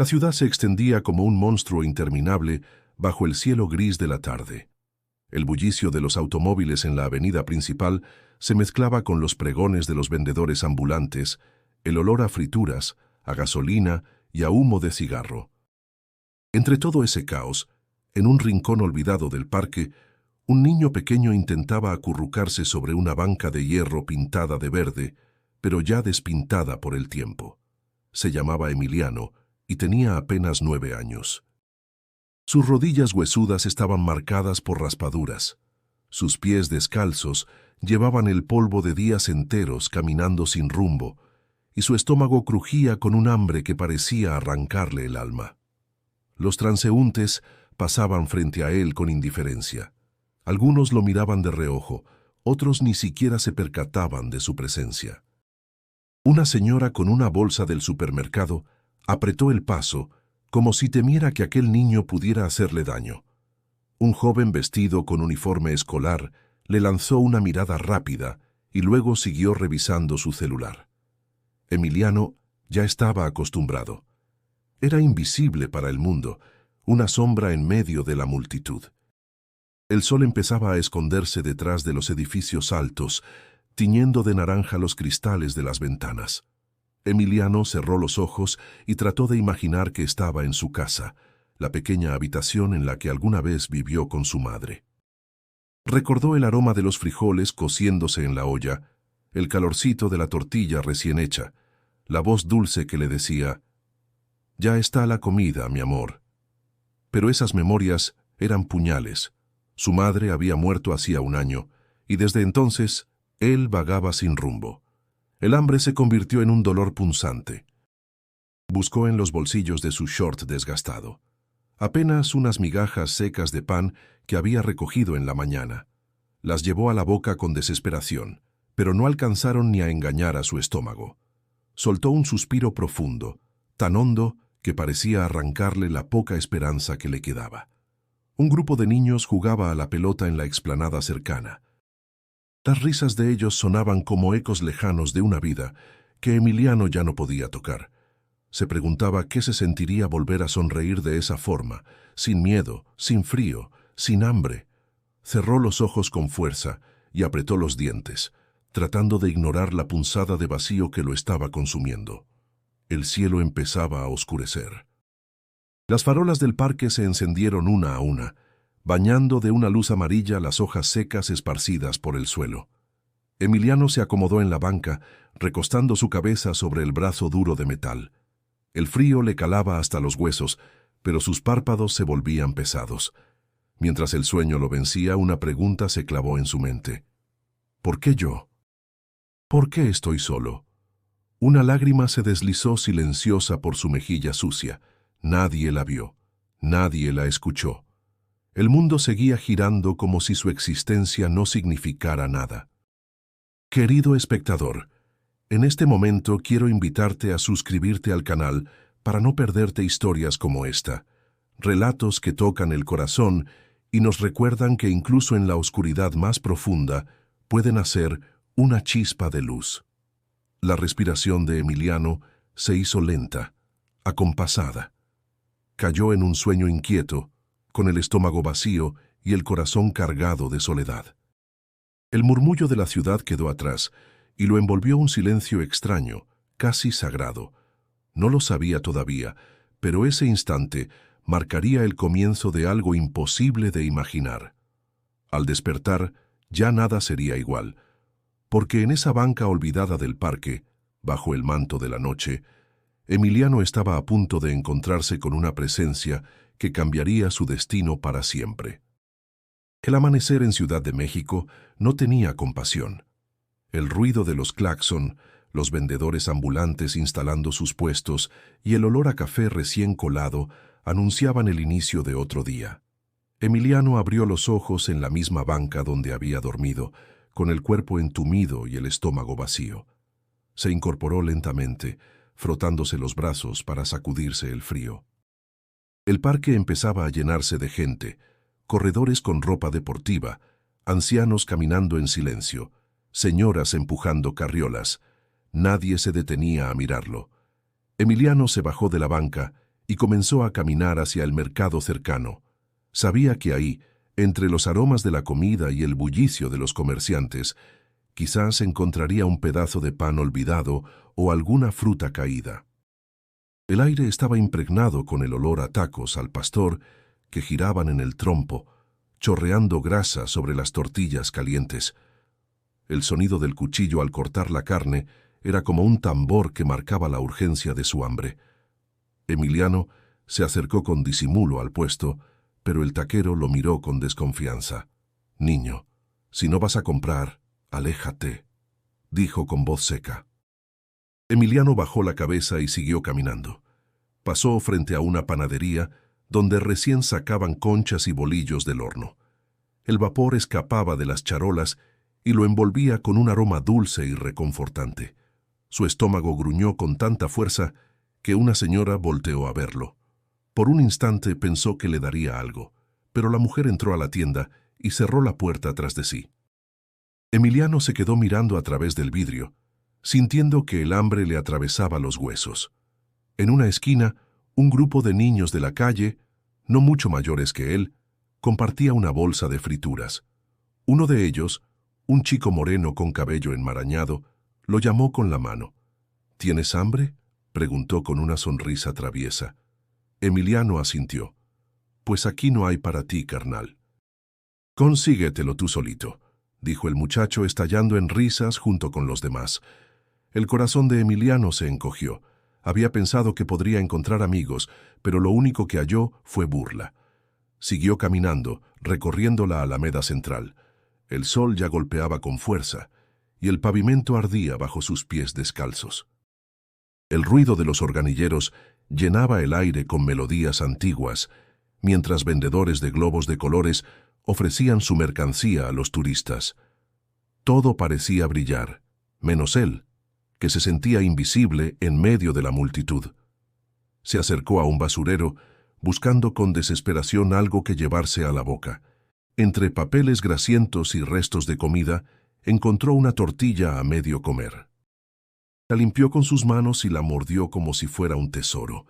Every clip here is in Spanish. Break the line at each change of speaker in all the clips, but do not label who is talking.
La ciudad se extendía como un monstruo interminable bajo el cielo gris de la tarde. El bullicio de los automóviles en la avenida principal se mezclaba con los pregones de los vendedores ambulantes, el olor a frituras, a gasolina y a humo de cigarro. Entre todo ese caos, en un rincón olvidado del parque, un niño pequeño intentaba acurrucarse sobre una banca de hierro pintada de verde, pero ya despintada por el tiempo. Se llamaba Emiliano y tenía apenas 9 años. Sus rodillas huesudas estaban marcadas por raspaduras. Sus pies descalzos llevaban el polvo de días enteros caminando sin rumbo, y su estómago crujía con un hambre que parecía arrancarle el alma. Los transeúntes pasaban frente a él con indiferencia. Algunos lo miraban de reojo, otros ni siquiera se percataban de su presencia. Una señora con una bolsa del supermercado apretó el paso, como si temiera que aquel niño pudiera hacerle daño. Un joven vestido con uniforme escolar le lanzó una mirada rápida y luego siguió revisando su celular. Emiliano ya estaba acostumbrado. Era invisible para el mundo, una sombra en medio de la multitud. El sol empezaba a esconderse detrás de los edificios altos, tiñendo de naranja los cristales de las ventanas. Emiliano cerró los ojos y trató de imaginar que estaba en su casa, la pequeña habitación en la que alguna vez vivió con su madre. Recordó el aroma de los frijoles cociéndose en la olla, el calorcito de la tortilla recién hecha, la voz dulce que le decía: «Ya está la comida, mi amor». Pero esas memorias eran puñales. Su madre había muerto hacía un año, y desde entonces él vagaba sin rumbo. El hambre se convirtió en un dolor punzante. Buscó en los bolsillos de su short desgastado. Apenas unas migajas secas de pan que había recogido en la mañana. Las llevó a la boca con desesperación, pero no alcanzaron ni a engañar a su estómago. Soltó un suspiro profundo, tan hondo que parecía arrancarle la poca esperanza que le quedaba. Un grupo de niños jugaba a la pelota en la explanada cercana. Las risas de ellos sonaban como ecos lejanos de una vida que Emiliano ya no podía tocar. Se preguntaba qué se sentiría volver a sonreír de esa forma, sin miedo, sin frío, sin hambre. Cerró los ojos con fuerza y apretó los dientes, tratando de ignorar la punzada de vacío que lo estaba consumiendo. El cielo empezaba a oscurecer. Las farolas del parque se encendieron una a una, bañando de una luz amarilla las hojas secas esparcidas por el suelo. Emiliano se acomodó en la banca, recostando su cabeza sobre el brazo duro de metal. El frío le calaba hasta los huesos, pero sus párpados se volvían pesados. Mientras el sueño lo vencía, una pregunta se clavó en su mente. ¿Por qué yo? ¿Por qué estoy solo? Una lágrima se deslizó silenciosa por su mejilla sucia. Nadie la vio, nadie la escuchó. El mundo seguía girando como si su existencia no significara nada. Querido espectador, en este momento quiero invitarte a suscribirte al canal para no perderte historias como esta, relatos que tocan el corazón y nos recuerdan que incluso en la oscuridad más profunda puede nacer una chispa de luz. La respiración de Emiliano se hizo lenta, acompasada. Cayó en un sueño inquieto, con el estómago vacío y el corazón cargado de soledad. El murmullo de la ciudad quedó atrás y lo envolvió un silencio extraño, casi sagrado. No lo sabía todavía, pero ese instante marcaría el comienzo de algo imposible de imaginar. Al despertar, ya nada sería igual, porque en esa banca olvidada del parque, bajo el manto de la noche, Emiliano estaba a punto de encontrarse con una presencia que cambiaría su destino para siempre. El amanecer en Ciudad de México no tenía compasión. El ruido de los claxon, los vendedores ambulantes instalando sus puestos y el olor a café recién colado anunciaban el inicio de otro día. Emiliano abrió los ojos en la misma banca donde había dormido, con el cuerpo entumido y el estómago vacío. Se incorporó lentamente, frotándose los brazos para sacudirse el frío. El parque empezaba a llenarse de gente, corredores con ropa deportiva, ancianos caminando en silencio, señoras empujando carriolas. Nadie se detenía a mirarlo. Emiliano se bajó de la banca y comenzó a caminar hacia el mercado cercano. Sabía que ahí, entre los aromas de la comida y el bullicio de los comerciantes, quizás encontraría un pedazo de pan olvidado o alguna fruta caída. El aire estaba impregnado con el olor a tacos al pastor que giraban en el trompo, chorreando grasa sobre las tortillas calientes. El sonido del cuchillo al cortar la carne era como un tambor que marcaba la urgencia de su hambre. Emiliano se acercó con disimulo al puesto, pero el taquero lo miró con desconfianza. «Niño, si no vas a comprar, aléjate», dijo con voz seca. Emiliano bajó la cabeza y siguió caminando. Pasó frente a una panadería donde recién sacaban conchas y bolillos del horno. El vapor escapaba de las charolas y lo envolvía con un aroma dulce y reconfortante. Su estómago gruñó con tanta fuerza que una señora volteó a verlo. Por un instante pensó que le daría algo, pero la mujer entró a la tienda y cerró la puerta tras de sí. Emiliano se quedó mirando a través del vidrio, sintiendo que el hambre le atravesaba los huesos. En una esquina, un grupo de niños de la calle, no mucho mayores que él, compartía una bolsa de frituras. Uno de ellos, un chico moreno con cabello enmarañado, lo llamó con la mano. «¿Tienes hambre?», preguntó con una sonrisa traviesa. Emiliano asintió. «Pues aquí no hay para ti, carnal». «Consíguetelo tú solito», dijo el muchacho estallando en risas junto con los demás. El corazón de Emiliano se encogió. Había pensado que podría encontrar amigos, pero lo único que halló fue burla. Siguió caminando, recorriendo la alameda central. El sol ya golpeaba con fuerza, y el pavimento ardía bajo sus pies descalzos. El ruido de los organilleros llenaba el aire con melodías antiguas, mientras vendedores de globos de colores ofrecían su mercancía a los turistas. Todo parecía brillar, menos él, que se sentía invisible en medio de la multitud. Se acercó a un basurero, buscando con desesperación algo que llevarse a la boca. Entre papeles grasientos y restos de comida, encontró una tortilla a medio comer. La limpió con sus manos y la mordió como si fuera un tesoro.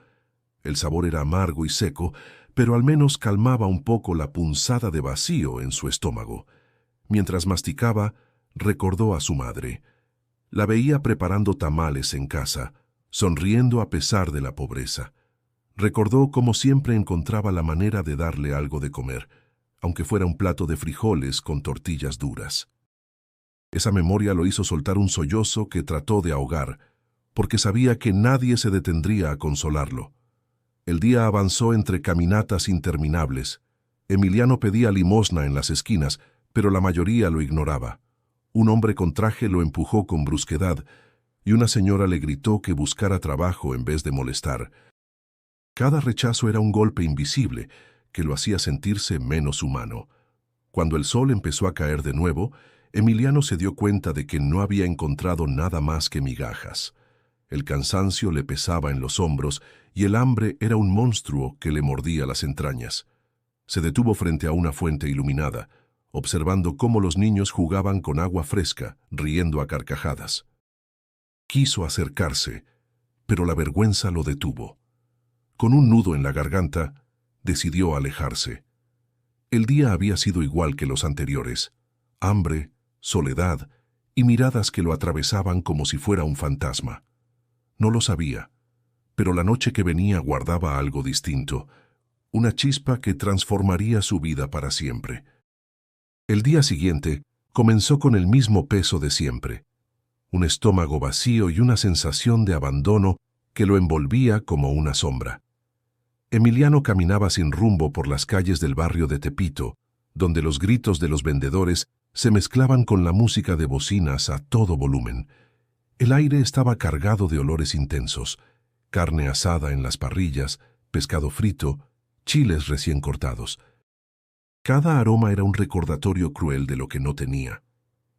El sabor era amargo y seco, pero al menos calmaba un poco la punzada de vacío en su estómago. Mientras masticaba, recordó a su madre. La veía preparando tamales en casa, sonriendo a pesar de la pobreza. Recordó cómo siempre encontraba la manera de darle algo de comer, aunque fuera un plato de frijoles con tortillas duras. Esa memoria lo hizo soltar un sollozo que trató de ahogar, porque sabía que nadie se detendría a consolarlo. El día avanzó entre caminatas interminables. Emiliano pedía limosna en las esquinas, pero la mayoría lo ignoraba. Un hombre con traje lo empujó con brusquedad, y una señora le gritó que buscara trabajo en vez de molestar. Cada rechazo era un golpe invisible que lo hacía sentirse menos humano. Cuando el sol empezó a caer de nuevo, Emiliano se dio cuenta de que no había encontrado nada más que migajas. El cansancio le pesaba en los hombros y el hambre era un monstruo que le mordía las entrañas. Se detuvo frente a una fuente iluminada, observando cómo los niños jugaban con agua fresca, riendo a carcajadas. Quiso acercarse, pero la vergüenza lo detuvo. Con un nudo en la garganta, decidió alejarse. El día había sido igual que los anteriores: hambre, soledad y miradas que lo atravesaban como si fuera un fantasma. No lo sabía, pero la noche que venía guardaba algo distinto, una chispa que transformaría su vida para siempre. El día siguiente comenzó con el mismo peso de siempre, un estómago vacío y una sensación de abandono que lo envolvía como una sombra. Emiliano caminaba sin rumbo por las calles del barrio de Tepito, donde los gritos de los vendedores se mezclaban con la música de bocinas a todo volumen. El aire estaba cargado de olores intensos: carne asada en las parrillas, pescado frito, chiles recién cortados. Cada aroma era un recordatorio cruel de lo que no tenía.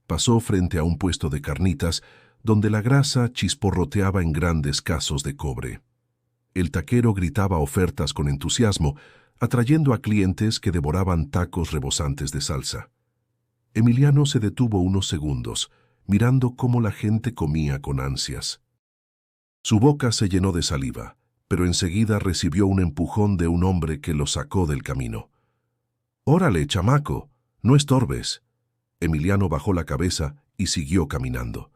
Pasó frente a un puesto de carnitas, donde la grasa chisporroteaba en grandes casos de cobre. El taquero gritaba ofertas con entusiasmo, atrayendo a clientes que devoraban tacos rebosantes de salsa. Emiliano se detuvo unos segundos, mirando cómo la gente comía con ansias. Su boca se llenó de saliva, pero enseguida recibió un empujón de un hombre que lo sacó del camino. «Órale, chamaco, no estorbes». Emiliano bajó la cabeza y siguió caminando.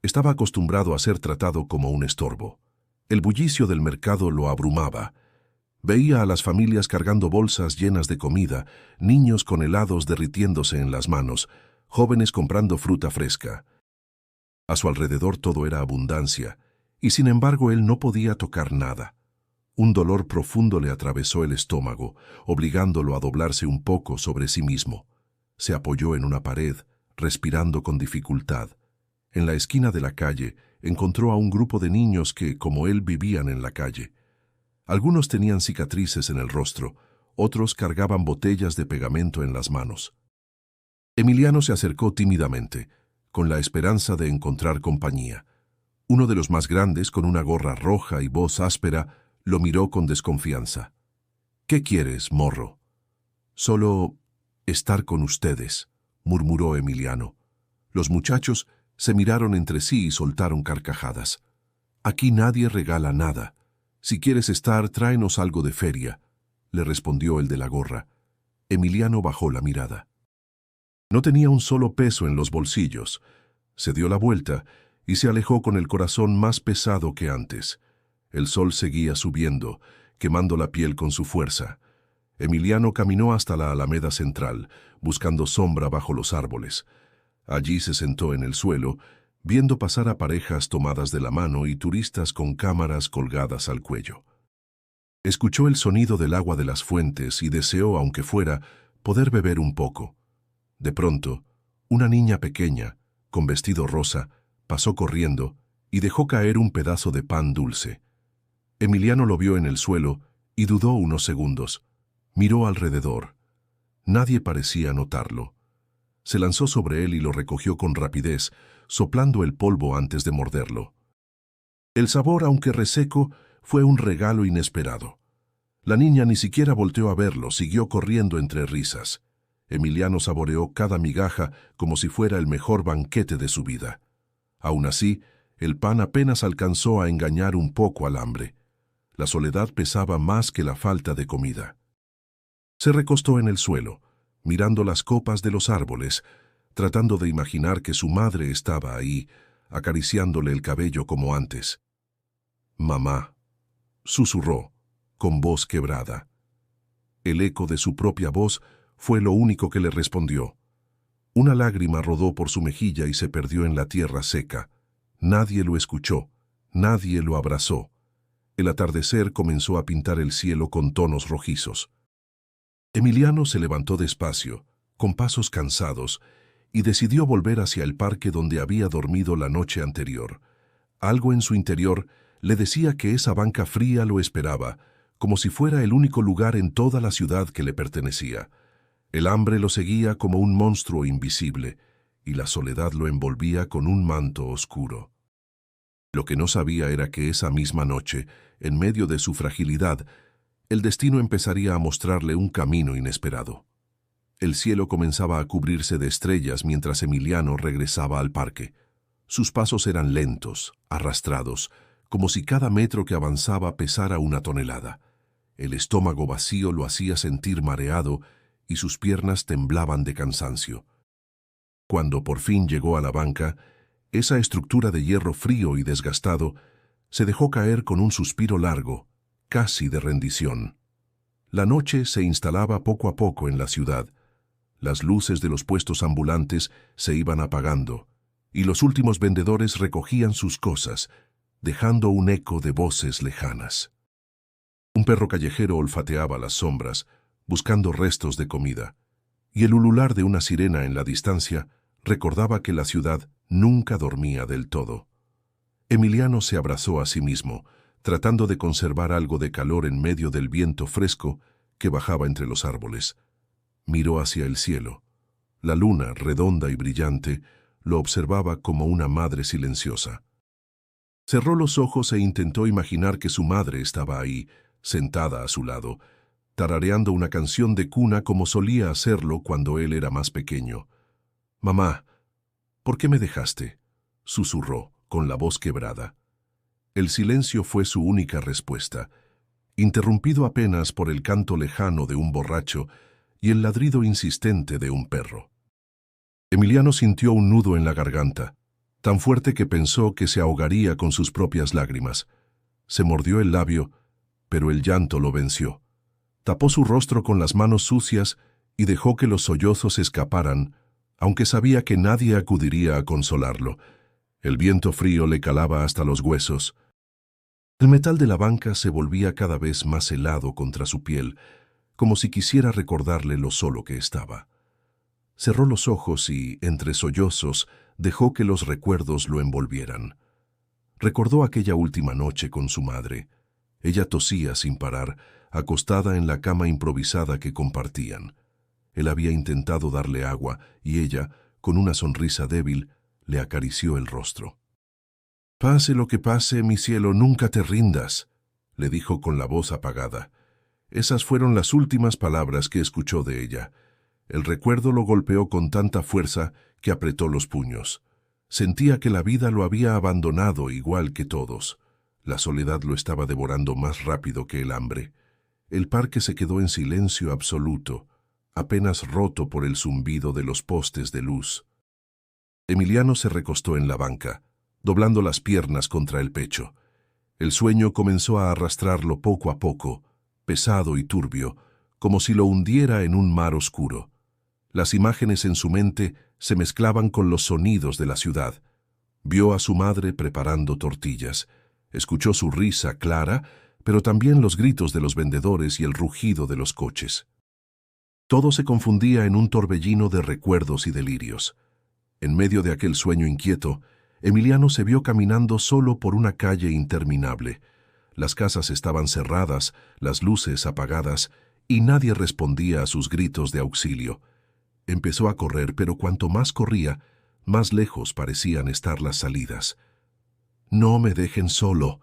Estaba acostumbrado a ser tratado como un estorbo. El bullicio del mercado lo abrumaba. Veía a las familias cargando bolsas llenas de comida, niños con helados derritiéndose en las manos, jóvenes comprando fruta fresca. A su alrededor todo era abundancia, y sin embargo él no podía tocar nada. Un dolor profundo le atravesó el estómago, obligándolo a doblarse un poco sobre sí mismo. Se apoyó en una pared, respirando con dificultad. En la esquina de la calle encontró a un grupo de niños que, como él, vivían en la calle. Algunos tenían cicatrices en el rostro, otros cargaban botellas de pegamento en las manos. Emiliano se acercó tímidamente, con la esperanza de encontrar compañía. Uno de los más grandes, con una gorra roja y voz áspera, lo miró con desconfianza. «¿Qué quieres, morro?» «Solo estar con ustedes», murmuró Emiliano. Los muchachos se miraron entre sí y soltaron carcajadas. «Aquí nadie regala nada. Si quieres estar, tráenos algo de feria», le respondió el de la gorra. Emiliano bajó la mirada. No tenía un solo peso en los bolsillos. Se dio la vuelta y se alejó con el corazón más pesado que antes. El sol seguía subiendo, quemando la piel con su fuerza. Emiliano caminó hasta la alameda central, buscando sombra bajo los árboles. Allí se sentó en el suelo, viendo pasar a parejas tomadas de la mano y turistas con cámaras colgadas al cuello. Escuchó el sonido del agua de las fuentes y deseó, aunque fuera, poder beber un poco. De pronto, una niña pequeña, con vestido rosa, pasó corriendo y dejó caer un pedazo de pan dulce. Emiliano lo vio en el suelo y dudó unos segundos. Miró alrededor. Nadie parecía notarlo. Se lanzó sobre él y lo recogió con rapidez, soplando el polvo antes de morderlo. El sabor, aunque reseco, fue un regalo inesperado. La niña ni siquiera volteó a verlo, siguió corriendo entre risas. Emiliano saboreó cada migaja como si fuera el mejor banquete de su vida. Aún así, el pan apenas alcanzó a engañar un poco al hambre. La soledad pesaba más que la falta de comida. Se recostó en el suelo, mirando las copas de los árboles, tratando de imaginar que su madre estaba ahí, acariciándole el cabello como antes. «Mamá», susurró, con voz quebrada. El eco de su propia voz fue lo único que le respondió. Una lágrima rodó por su mejilla y se perdió en la tierra seca. Nadie lo escuchó, nadie lo abrazó. El atardecer comenzó a pintar el cielo con tonos rojizos. Emiliano se levantó despacio, con pasos cansados, y decidió volver hacia el parque donde había dormido la noche anterior. Algo en su interior le decía que esa banca fría lo esperaba, como si fuera el único lugar en toda la ciudad que le pertenecía. El hambre lo seguía como un monstruo invisible, y la soledad lo envolvía con un manto oscuro. Lo que no sabía era que esa misma noche, en medio de su fragilidad, el destino empezaría a mostrarle un camino inesperado. El cielo comenzaba a cubrirse de estrellas mientras Emiliano regresaba al parque. Sus pasos eran lentos, arrastrados, como si cada metro que avanzaba pesara una tonelada. El estómago vacío lo hacía sentir mareado y sus piernas temblaban de cansancio. Cuando por fin llegó a la banca, esa estructura de hierro frío y desgastado se dejó caer con un suspiro largo, casi de rendición. La noche se instalaba poco a poco en la ciudad. Las luces de los puestos ambulantes se iban apagando, y los últimos vendedores recogían sus cosas, dejando un eco de voces lejanas. Un perro callejero olfateaba las sombras, buscando restos de comida, y el ulular de una sirena en la distancia recordaba que la ciudad nunca dormía del todo. Emiliano se abrazó a sí mismo, tratando de conservar algo de calor en medio del viento fresco que bajaba entre los árboles. Miró hacia el cielo. La luna, redonda y brillante, lo observaba como una madre silenciosa. Cerró los ojos e intentó imaginar que su madre estaba ahí, sentada a su lado, tarareando una canción de cuna como solía hacerlo cuando él era más pequeño. «Mamá, ¿por qué me dejaste?», susurró, con la voz quebrada. El silencio fue su única respuesta, interrumpido apenas por el canto lejano de un borracho y el ladrido insistente de un perro. Emiliano sintió un nudo en la garganta, tan fuerte que pensó que se ahogaría con sus propias lágrimas. Se mordió el labio, pero el llanto lo venció. Tapó su rostro con las manos sucias y dejó que los sollozos escaparan, aunque sabía que nadie acudiría a consolarlo. El viento frío le calaba hasta los huesos. El metal de la banca se volvía cada vez más helado contra su piel, como si quisiera recordarle lo solo que estaba. Cerró los ojos y, entre sollozos, dejó que los recuerdos lo envolvieran. Recordó aquella última noche con su madre. Ella tosía sin parar, acostada en la cama improvisada que compartían. Él había intentado darle agua y ella, con una sonrisa débil, le acarició el rostro. «Pase lo que pase, mi cielo, nunca te rindas», le dijo con la voz apagada. Esas fueron las últimas palabras que escuchó de ella. El recuerdo lo golpeó con tanta fuerza que apretó los puños. Sentía que la vida lo había abandonado igual que todos. La soledad lo estaba devorando más rápido que el hambre. El parque se quedó en silencio absoluto, apenas roto por el zumbido de los postes de luz. Emiliano se recostó en la banca, doblando las piernas contra el pecho. El sueño comenzó a arrastrarlo poco a poco, pesado y turbio, como si lo hundiera en un mar oscuro. Las imágenes en su mente se mezclaban con los sonidos de la ciudad. Vio a su madre preparando tortillas. Escuchó su risa clara, pero también los gritos de los vendedores y el rugido de los coches. Todo se confundía en un torbellino de recuerdos y delirios. En medio de aquel sueño inquieto, Emiliano se vio caminando solo por una calle interminable. Las casas estaban cerradas, las luces apagadas, y nadie respondía a sus gritos de auxilio. Empezó a correr, pero cuanto más corría, más lejos parecían estar las salidas. «No me dejen solo»,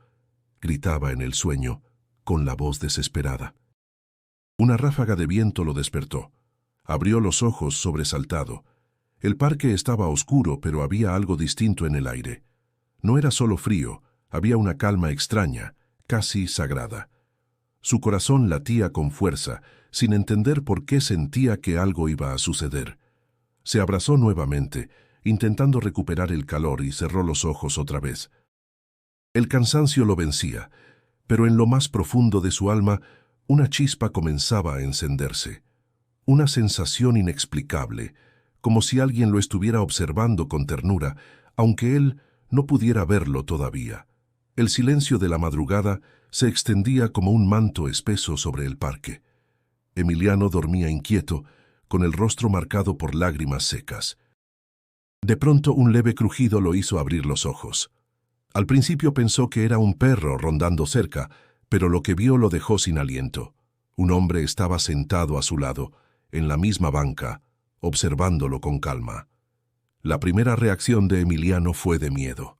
gritaba en el sueño, con la voz desesperada. Una ráfaga de viento lo despertó. Abrió los ojos sobresaltado. El parque estaba oscuro, pero había algo distinto en el aire. No era solo frío, había una calma extraña, casi sagrada. Su corazón latía con fuerza, sin entender por qué sentía que algo iba a suceder. Se abrazó nuevamente, intentando recuperar el calor, y cerró los ojos otra vez. El cansancio lo vencía, pero en lo más profundo de su alma, una chispa comenzaba a encenderse. Una sensación inexplicable, como si alguien lo estuviera observando con ternura, aunque él no pudiera verlo todavía. El silencio de la madrugada se extendía como un manto espeso sobre el parque. Emiliano dormía inquieto, con el rostro marcado por lágrimas secas. De pronto un leve crujido lo hizo abrir los ojos. Al principio pensó que era un perro rondando cerca, pero lo que vio lo dejó sin aliento. Un hombre estaba sentado a su lado, en la misma banca, observándolo con calma. La primera reacción de Emiliano fue de miedo.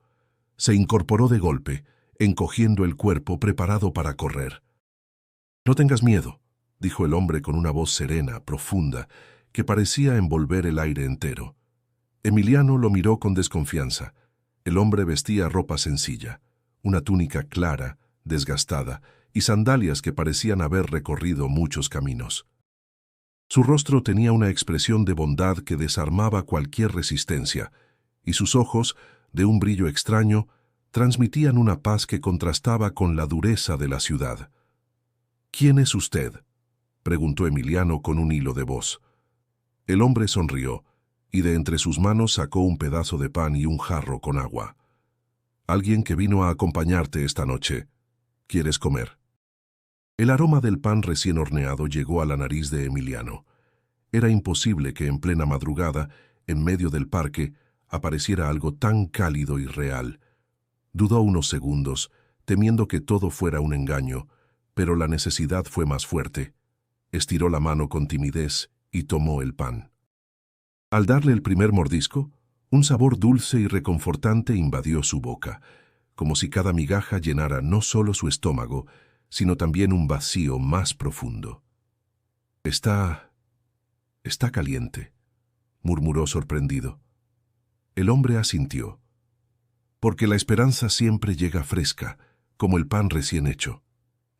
Se incorporó de golpe, encogiendo el cuerpo, preparado para correr. «No tengas miedo», dijo el hombre con una voz serena, profunda, que parecía envolver el aire entero. Emiliano lo miró con desconfianza. El hombre vestía ropa sencilla, una túnica clara, desgastada, y sandalias que parecían haber recorrido muchos caminos. Su rostro tenía una expresión de bondad que desarmaba cualquier resistencia, y sus ojos, de un brillo extraño, transmitían una paz que contrastaba con la dureza de la ciudad. «¿Quién es usted?», preguntó Emiliano con un hilo de voz. El hombre sonrió, y de entre sus manos sacó un pedazo de pan y un jarro con agua. «Alguien que vino a acompañarte esta noche. ¿Quieres comer?». El aroma del pan recién horneado llegó a la nariz de Emiliano. Era imposible que en plena madrugada, en medio del parque, apareciera algo tan cálido y real. Dudó unos segundos, temiendo que todo fuera un engaño, pero la necesidad fue más fuerte. Estiró la mano con timidez y tomó el pan. Al darle el primer mordisco, un sabor dulce y reconfortante invadió su boca, como si cada migaja llenara no solo su estómago, sino también un vacío más profundo. Está caliente», murmuró sorprendido. El hombre asintió. «Porque la esperanza siempre llega fresca», como el pan recién hecho.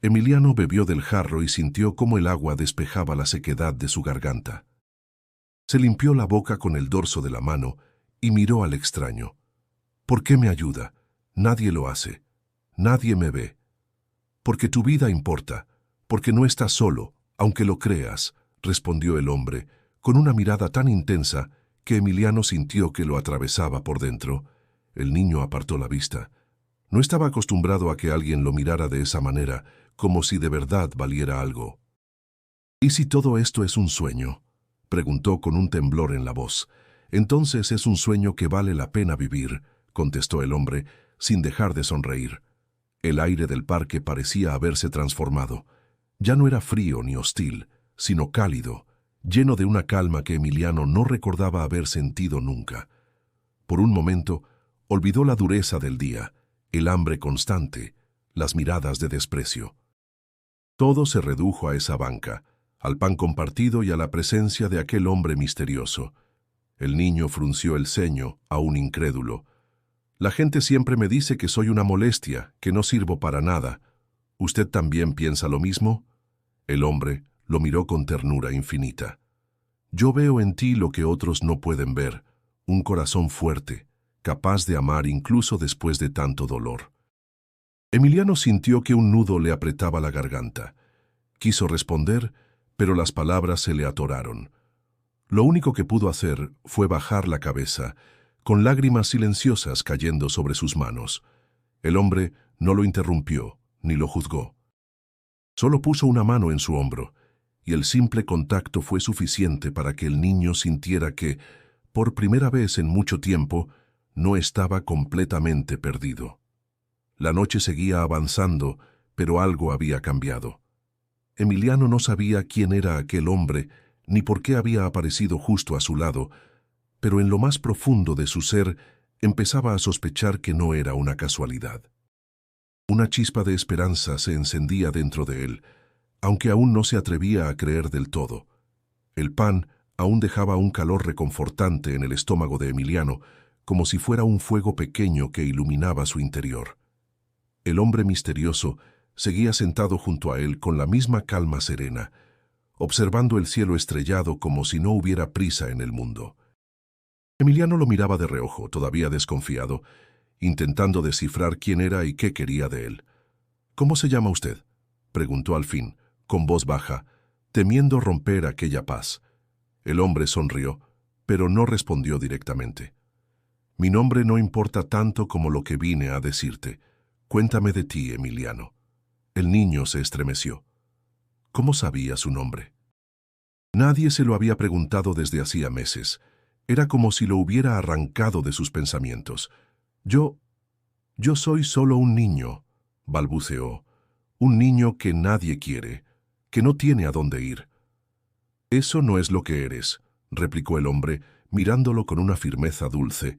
Emiliano bebió del jarro y sintió cómo el agua despejaba la sequedad de su garganta. Se limpió la boca con el dorso de la mano y miró al extraño. ¿Por qué me ayuda? Nadie lo hace. Nadie me ve. Porque tu vida importa, porque no estás solo, aunque lo creas, respondió el hombre, con una mirada tan intensa que Emiliano sintió que lo atravesaba por dentro. El niño apartó la vista. No estaba acostumbrado a que alguien lo mirara de esa manera, como si de verdad valiera algo. ¿Y si todo esto es un sueño?, preguntó con un temblor en la voz. Entonces es un sueño que vale la pena vivir, contestó el hombre, sin dejar de sonreír. El aire del parque parecía haberse transformado. Ya no era frío ni hostil, sino cálido, lleno de una calma que Emiliano no recordaba haber sentido nunca. Por un momento, olvidó la dureza del día, el hambre constante, las miradas de desprecio. Todo se redujo a esa banca, al pan compartido y a la presencia de aquel hombre misterioso. El niño frunció el ceño, aún incrédulo. La gente siempre me dice que soy una molestia, que no sirvo para nada. ¿Usted también piensa lo mismo? El hombre lo miró con ternura infinita. Yo veo en ti lo que otros no pueden ver, un corazón fuerte, capaz de amar incluso después de tanto dolor. Emiliano sintió que un nudo le apretaba la garganta. Quiso responder, pero las palabras se le atoraron. Lo único que pudo hacer fue bajar la cabeza, con lágrimas silenciosas cayendo sobre sus manos. El hombre no lo interrumpió, ni lo juzgó. Solo puso una mano en su hombro, y el simple contacto fue suficiente para que el niño sintiera que, por primera vez en mucho tiempo, no estaba completamente perdido. La noche seguía avanzando, pero algo había cambiado. Emiliano no sabía quién era aquel hombre, ni por qué había aparecido justo a su lado, pero en lo más profundo de su ser empezaba a sospechar que no era una casualidad. Una chispa de esperanza se encendía dentro de él, aunque aún no se atrevía a creer del todo. El pan aún dejaba un calor reconfortante en el estómago de Emiliano, como si fuera un fuego pequeño que iluminaba su interior. El hombre misterioso seguía sentado junto a él con la misma calma serena, observando el cielo estrellado como si no hubiera prisa en el mundo. Emiliano lo miraba de reojo, todavía desconfiado, intentando descifrar quién era y qué quería de él. «¿Cómo se llama usted?», preguntó al fin, con voz baja, temiendo romper aquella paz. El hombre sonrió, pero no respondió directamente. «Mi nombre no importa tanto como lo que vine a decirte. Cuéntame de ti, Emiliano». El niño se estremeció. ¿Cómo sabía su nombre? Nadie se lo había preguntado desde hacía meses. Era como si lo hubiera arrancado de sus pensamientos. Yo soy solo un niño», balbuceó. «Un niño que nadie quiere, que no tiene a dónde ir». «Eso no es lo que eres», replicó el hombre, mirándolo con una firmeza dulce.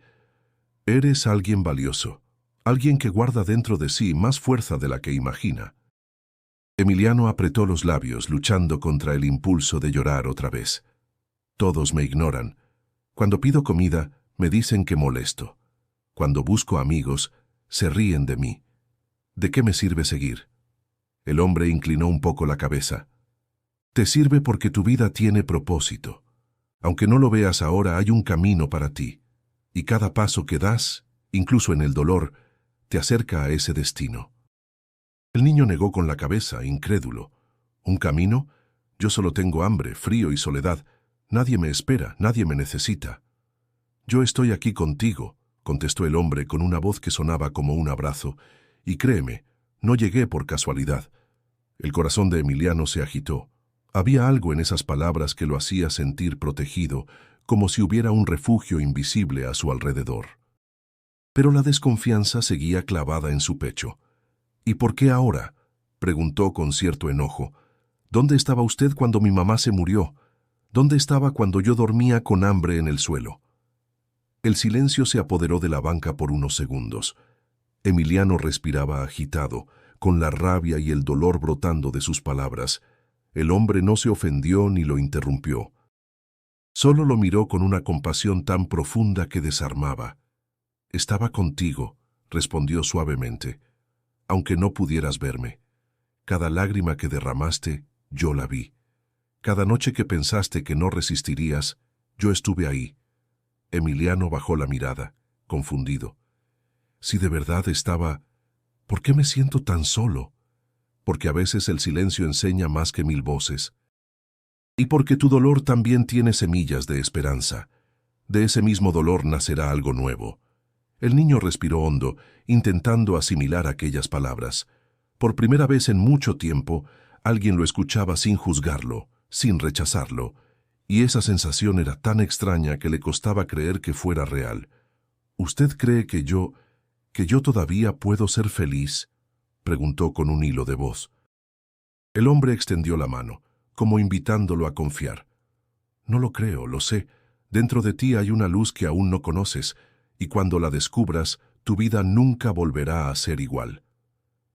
«Eres alguien valioso, alguien que guarda dentro de sí más fuerza de la que imagina». Emiliano apretó los labios, luchando contra el impulso de llorar otra vez. «Todos me ignoran. Cuando pido comida, me dicen que molesto. Cuando busco amigos, se ríen de mí. ¿De qué me sirve seguir?». El hombre inclinó un poco la cabeza. «Te sirve porque tu vida tiene propósito. Aunque no lo veas ahora, hay un camino para ti. Y cada paso que das, incluso en el dolor, te acerca a ese destino». El niño negó con la cabeza, incrédulo. «¿Un camino? Yo solo tengo hambre, frío y soledad. Nadie me espera, nadie me necesita». «Yo estoy aquí contigo», contestó el hombre con una voz que sonaba como un abrazo, «y créeme, no llegué por casualidad». El corazón de Emiliano se agitó. Había algo en esas palabras que lo hacía sentir protegido, como si hubiera un refugio invisible a su alrededor. Pero la desconfianza seguía clavada en su pecho. «¿Y por qué ahora?», preguntó con cierto enojo. «¿Dónde estaba usted cuando mi mamá se murió? ¿Dónde estaba cuando yo dormía con hambre en el suelo?». El silencio se apoderó de la banca por unos segundos. Emiliano respiraba agitado, con la rabia y el dolor brotando de sus palabras. El hombre no se ofendió ni lo interrumpió. Solo lo miró con una compasión tan profunda que desarmaba. «Estaba contigo», respondió suavemente. aunque no pudieras verme. Cada lágrima que derramaste, yo la vi. Cada noche que pensaste que no resistirías, yo estuve ahí. Emiliano bajó la mirada, confundido. Si de verdad estaba... ¿Por qué me siento tan solo? Porque a veces el silencio enseña más que 1000 voces. Y porque tu dolor también tiene semillas de esperanza. De ese mismo dolor nacerá algo nuevo. El niño respiró hondo, intentando asimilar aquellas palabras. Por primera vez en mucho tiempo, alguien lo escuchaba sin juzgarlo, sin rechazarlo, y esa sensación era tan extraña que le costaba creer que fuera real. ¿Usted cree que yo todavía puedo ser feliz?, preguntó con un hilo de voz. El hombre extendió la mano, como invitándolo a confiar. No lo creo, lo sé. Dentro de ti hay una luz que aún no conoces, y cuando la descubras, tu vida nunca volverá a ser igual.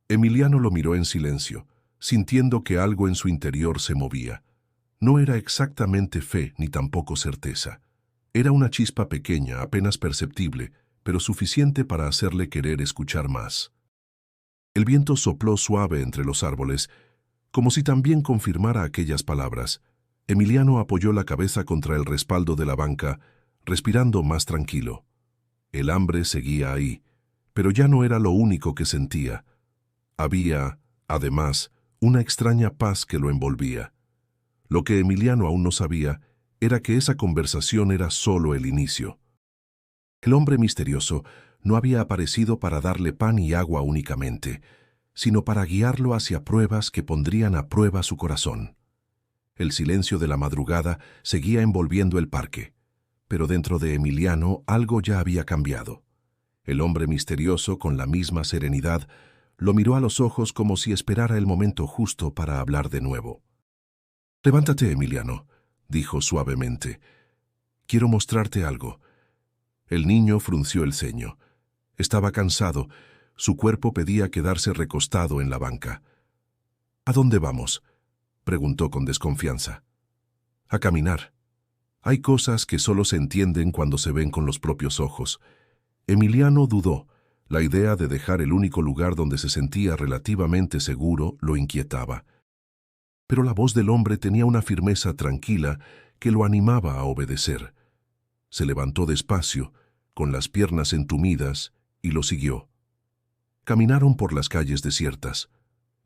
Emiliano lo miró en silencio, sintiendo que algo en su interior se movía. No era exactamente fe ni tampoco certeza. Era una chispa pequeña, apenas perceptible, pero suficiente para hacerle querer escuchar más. El viento sopló suave entre los árboles, como si también confirmara aquellas palabras. Emiliano apoyó la cabeza contra el respaldo de la banca, respirando más tranquilo. El hambre seguía ahí, pero ya no era lo único que sentía. Había, además, una extraña paz que lo envolvía. Lo que Emiliano aún no sabía era que esa conversación era solo el inicio. El hombre misterioso no había aparecido para darle pan y agua únicamente, sino para guiarlo hacia pruebas que pondrían a prueba su corazón. El silencio de la madrugada seguía envolviendo el parque, pero dentro de Emiliano algo ya había cambiado. El hombre misterioso, con la misma serenidad, lo miró a los ojos como si esperara el momento justo para hablar de nuevo. «Levántate, Emiliano», dijo suavemente. «Quiero mostrarte algo». El niño frunció el ceño. Estaba cansado. Su cuerpo pedía quedarse recostado en la banca. «¿A dónde vamos?», preguntó con desconfianza. «A caminar. Hay cosas que solo se entienden cuando se ven con los propios ojos». Emiliano dudó. La idea de dejar el único lugar donde se sentía relativamente seguro lo inquietaba. Pero la voz del hombre tenía una firmeza tranquila que lo animaba a obedecer. Se levantó despacio, con las piernas entumidas, y lo siguió. Caminaron por las calles desiertas.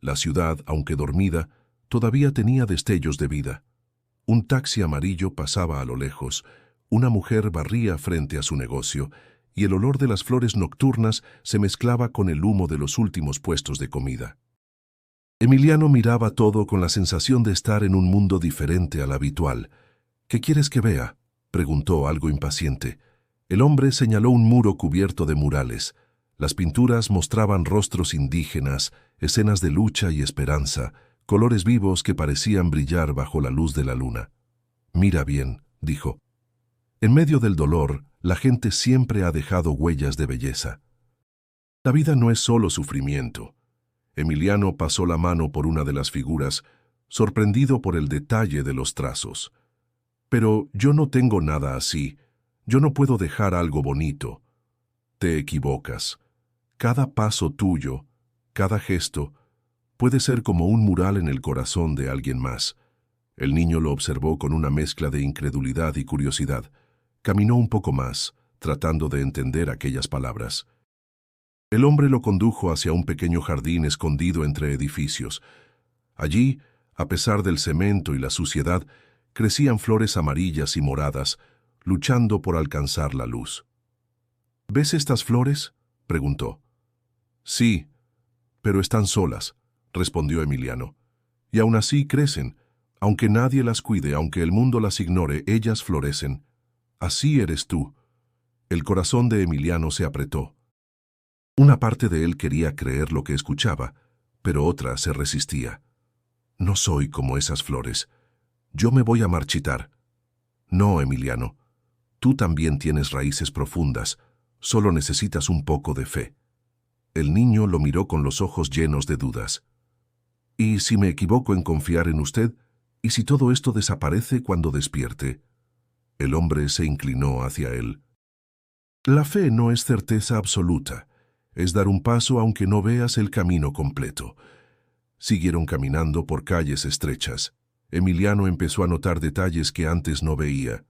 La ciudad, aunque dormida, todavía tenía destellos de vida. Un taxi amarillo pasaba a lo lejos, una mujer barría frente a su negocio, y el olor de las flores nocturnas se mezclaba con el humo de los últimos puestos de comida. Emiliano miraba todo con la sensación de estar en un mundo diferente al habitual. «¿Qué quieres que vea?», preguntó algo impaciente. El hombre señaló un muro cubierto de murales. Las pinturas mostraban rostros indígenas, escenas de lucha y esperanza, colores vivos que parecían brillar bajo la luz de la luna. «Mira bien», dijo. «En medio del dolor, la gente siempre ha dejado huellas de belleza. La vida no es solo sufrimiento». Emiliano pasó la mano por una de las figuras, sorprendido por el detalle de los trazos. «Pero yo no tengo nada así. Yo no puedo dejar algo bonito». «Te equivocas. Cada paso tuyo, cada gesto, puede ser como un mural en el corazón de alguien más». El niño lo observó con una mezcla de incredulidad y curiosidad. Caminó un poco más, tratando de entender aquellas palabras. El hombre lo condujo hacia un pequeño jardín escondido entre edificios. Allí, a pesar del cemento y la suciedad, crecían flores amarillas y moradas, luchando por alcanzar la luz. «¿Ves estas flores?», preguntó. «Sí, pero están solas», respondió Emiliano. «Y aún así crecen. Aunque nadie las cuide, aunque el mundo las ignore, ellas florecen. Así eres tú». El corazón de Emiliano se apretó. Una parte de él quería creer lo que escuchaba, pero otra se resistía. «No soy como esas flores. Yo me voy a marchitar». «No, Emiliano. Tú también tienes raíces profundas. Solo necesitas un poco de fe». El niño lo miró con los ojos llenos de dudas. «¿Y si me equivoco en confiar en usted? ¿Y si todo esto desaparece cuando despierte?». El hombre se inclinó hacia él. «La fe no es certeza absoluta. Es dar un paso aunque no veas el camino completo. Siguieron caminando por calles estrechas. Emiliano empezó a notar detalles que antes no veía.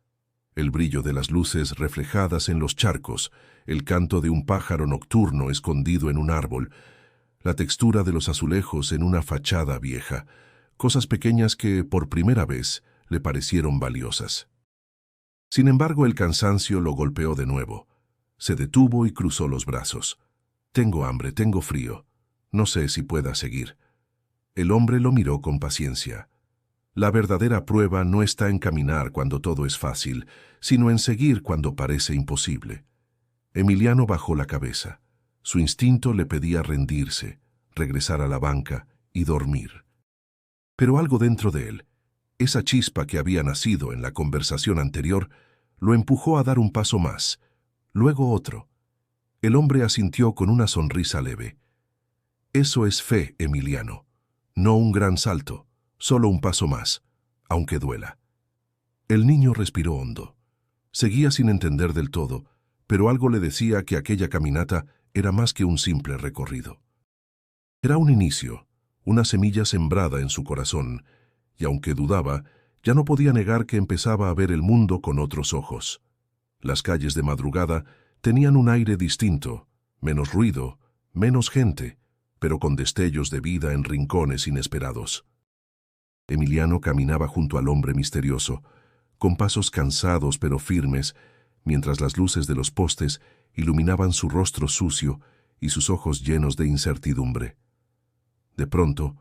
El brillo de las luces reflejadas en los charcos, el canto de un pájaro nocturno escondido en un árbol, la textura de los azulejos en una fachada vieja, cosas pequeñas que, por primera vez, le parecieron valiosas. Sin embargo, el cansancio lo golpeó de nuevo. Se detuvo y cruzó los brazos. «Tengo hambre, tengo frío. No sé si pueda seguir». El hombre lo miró con paciencia. La verdadera prueba no está en caminar cuando todo es fácil, sino en seguir cuando parece imposible. Emiliano bajó la cabeza. Su instinto le pedía rendirse, regresar a la banca y dormir. Pero algo dentro de él, esa chispa que había nacido en la conversación anterior, lo empujó a dar un paso más, luego otro. El hombre asintió con una sonrisa leve. Eso es fe, Emiliano. No un gran salto, solo un paso más, aunque duela. El niño respiró hondo. Seguía sin entender del todo, pero algo le decía que aquella caminata era más que un simple recorrido. Era un inicio, una semilla sembrada en su corazón, y aunque dudaba, ya no podía negar que empezaba a ver el mundo con otros ojos. Las calles de madrugada tenían un aire distinto, menos ruido, menos gente, pero con destellos de vida en rincones inesperados. Emiliano caminaba junto al hombre misterioso, con pasos cansados pero firmes, mientras las luces de los postes iluminaban su rostro sucio y sus ojos llenos de incertidumbre. De pronto,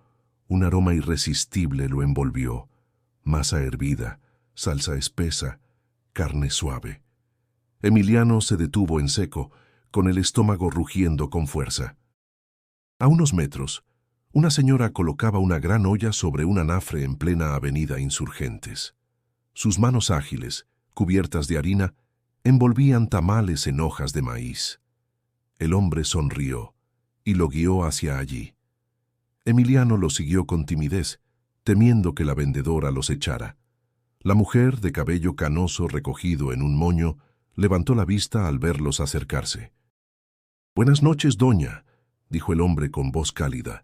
un aroma irresistible lo envolvió, masa hervida, salsa espesa, carne suave. Emiliano se detuvo en seco, con el estómago rugiendo con fuerza. A unos metros, una señora colocaba una gran olla sobre un anafre en plena avenida Insurgentes. Sus manos ágiles, cubiertas de harina, envolvían tamales en hojas de maíz. El hombre sonrió y lo guió hacia allí. Emiliano lo siguió con timidez, temiendo que la vendedora los echara. La mujer, de cabello canoso recogido en un moño, levantó la vista al verlos acercarse. «Buenas noches, doña», dijo el hombre con voz cálida.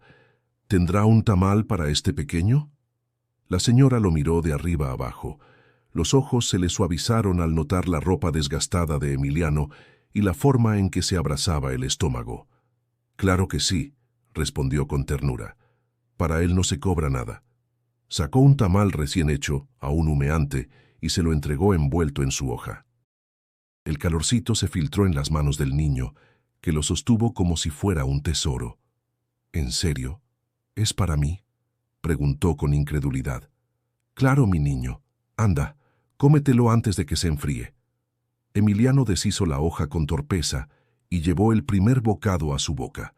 «¿Tendrá un tamal para este pequeño?» La señora lo miró de arriba abajo. Los ojos se le suavizaron al notar la ropa desgastada de Emiliano y la forma en que se abrazaba el estómago. «Claro que sí», respondió con ternura. «Para él no se cobra nada». Sacó un tamal recién hecho, aún humeante, y se lo entregó envuelto en su hoja. El calorcito se filtró en las manos del niño, que lo sostuvo como si fuera un tesoro. «¿En serio? ¿Es para mí?», preguntó con incredulidad. «Claro, mi niño. Anda, cómetelo antes de que se enfríe». Emiliano deshizo la hoja con torpeza y llevó el primer bocado a su boca.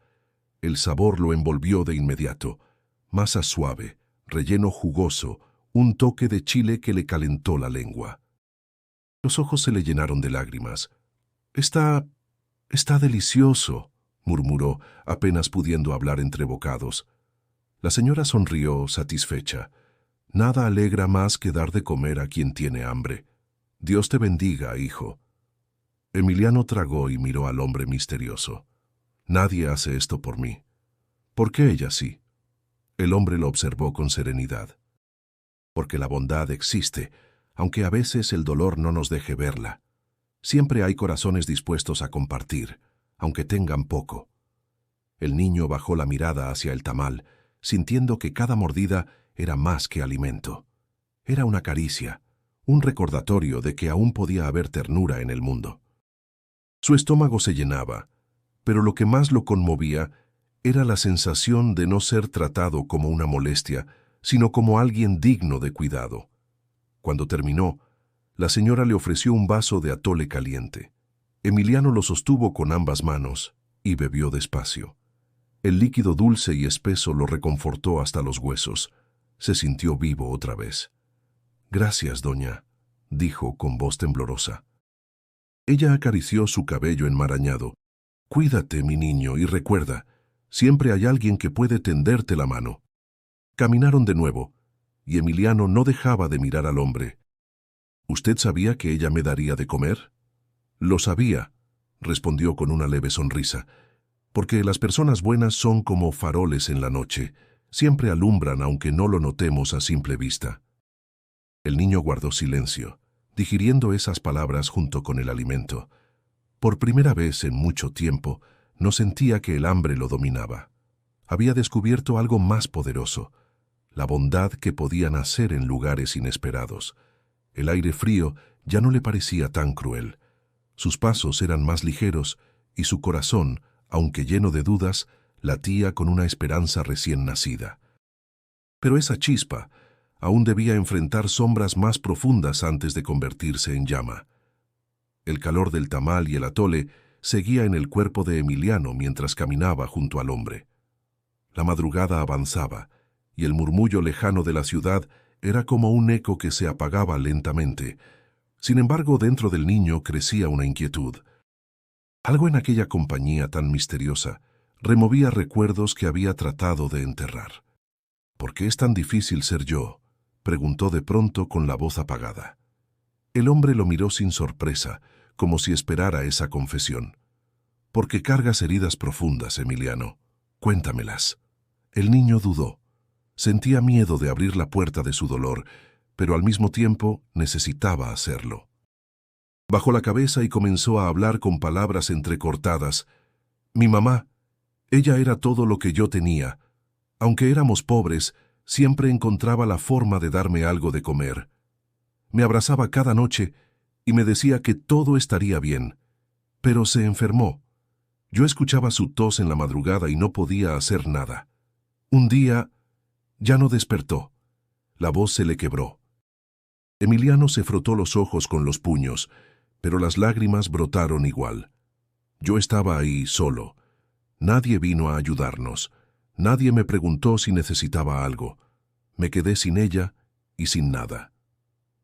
El sabor lo envolvió de inmediato. Masa suave, relleno jugoso, un toque de chile que le calentó la lengua. Los ojos se le llenaron de lágrimas. Está delicioso», murmuró, apenas pudiendo hablar entre bocados. La señora sonrió, satisfecha. «Nada alegra más que dar de comer a quien tiene hambre. Dios te bendiga, hijo». Emiliano tragó y miró al hombre misterioso. «Nadie hace esto por mí. ¿Por qué ella sí?» El hombre lo observó con serenidad. «Porque la bondad existe, aunque a veces el dolor no nos deje verla. Siempre hay corazones dispuestos a compartir, aunque tengan poco». El niño bajó la mirada hacia el tamal, sintiendo que cada mordida era más que alimento. Era una caricia, un recordatorio de que aún podía haber ternura en el mundo. Su estómago se llenaba, pero lo que más lo conmovía era la sensación de no ser tratado como una molestia, sino como alguien digno de cuidado. Cuando terminó, la señora le ofreció un vaso de atole caliente. Emiliano lo sostuvo con ambas manos y bebió despacio. El líquido dulce y espeso lo reconfortó hasta los huesos. Se sintió vivo otra vez. «Gracias, doña», dijo con voz temblorosa. Ella acarició su cabello enmarañado. «Cuídate, mi niño, y recuerda, siempre hay alguien que puede tenderte la mano». Caminaron de nuevo, y Emiliano no dejaba de mirar al hombre. «¿Usted sabía que ella me daría de comer?» «Lo sabía», respondió con una leve sonrisa. Porque las personas buenas son como faroles en la noche, siempre alumbran aunque no lo notemos a simple vista. El niño guardó silencio, digiriendo esas palabras junto con el alimento. Por primera vez en mucho tiempo, no sentía que el hambre lo dominaba. Había descubierto algo más poderoso, la bondad que podía nacer en lugares inesperados. El aire frío ya no le parecía tan cruel. Sus pasos eran más ligeros y su corazón, aunque lleno de dudas, latía con una esperanza recién nacida. Pero esa chispa aún debía enfrentar sombras más profundas antes de convertirse en llama. El calor del tamal y el atole seguía en el cuerpo de Emiliano mientras caminaba junto al hombre. La madrugada avanzaba, y el murmullo lejano de la ciudad era como un eco que se apagaba lentamente. Sin embargo, dentro del niño crecía una inquietud. Algo en aquella compañía tan misteriosa removía recuerdos que había tratado de enterrar. ¿Por qué es tan difícil ser yo?, preguntó de pronto con la voz apagada. El hombre lo miró sin sorpresa, como si esperara esa confesión. «Porque cargas heridas profundas, Emiliano. Cuéntamelas». El niño dudó. Sentía miedo de abrir la puerta de su dolor, pero al mismo tiempo necesitaba hacerlo. Bajó la cabeza y comenzó a hablar con palabras entrecortadas. «Mi mamá, ella era todo lo que yo tenía. Aunque éramos pobres, siempre encontraba la forma de darme algo de comer. Me abrazaba cada noche y me decía que todo estaría bien. Pero se enfermó. Yo escuchaba su tos en la madrugada y no podía hacer nada. Un día ya no despertó. La voz se le quebró». Emiliano se frotó los ojos con los puños, pero las lágrimas brotaron igual. Yo estaba ahí solo. Nadie vino a ayudarnos. Nadie me preguntó si necesitaba algo. Me quedé sin ella y sin nada.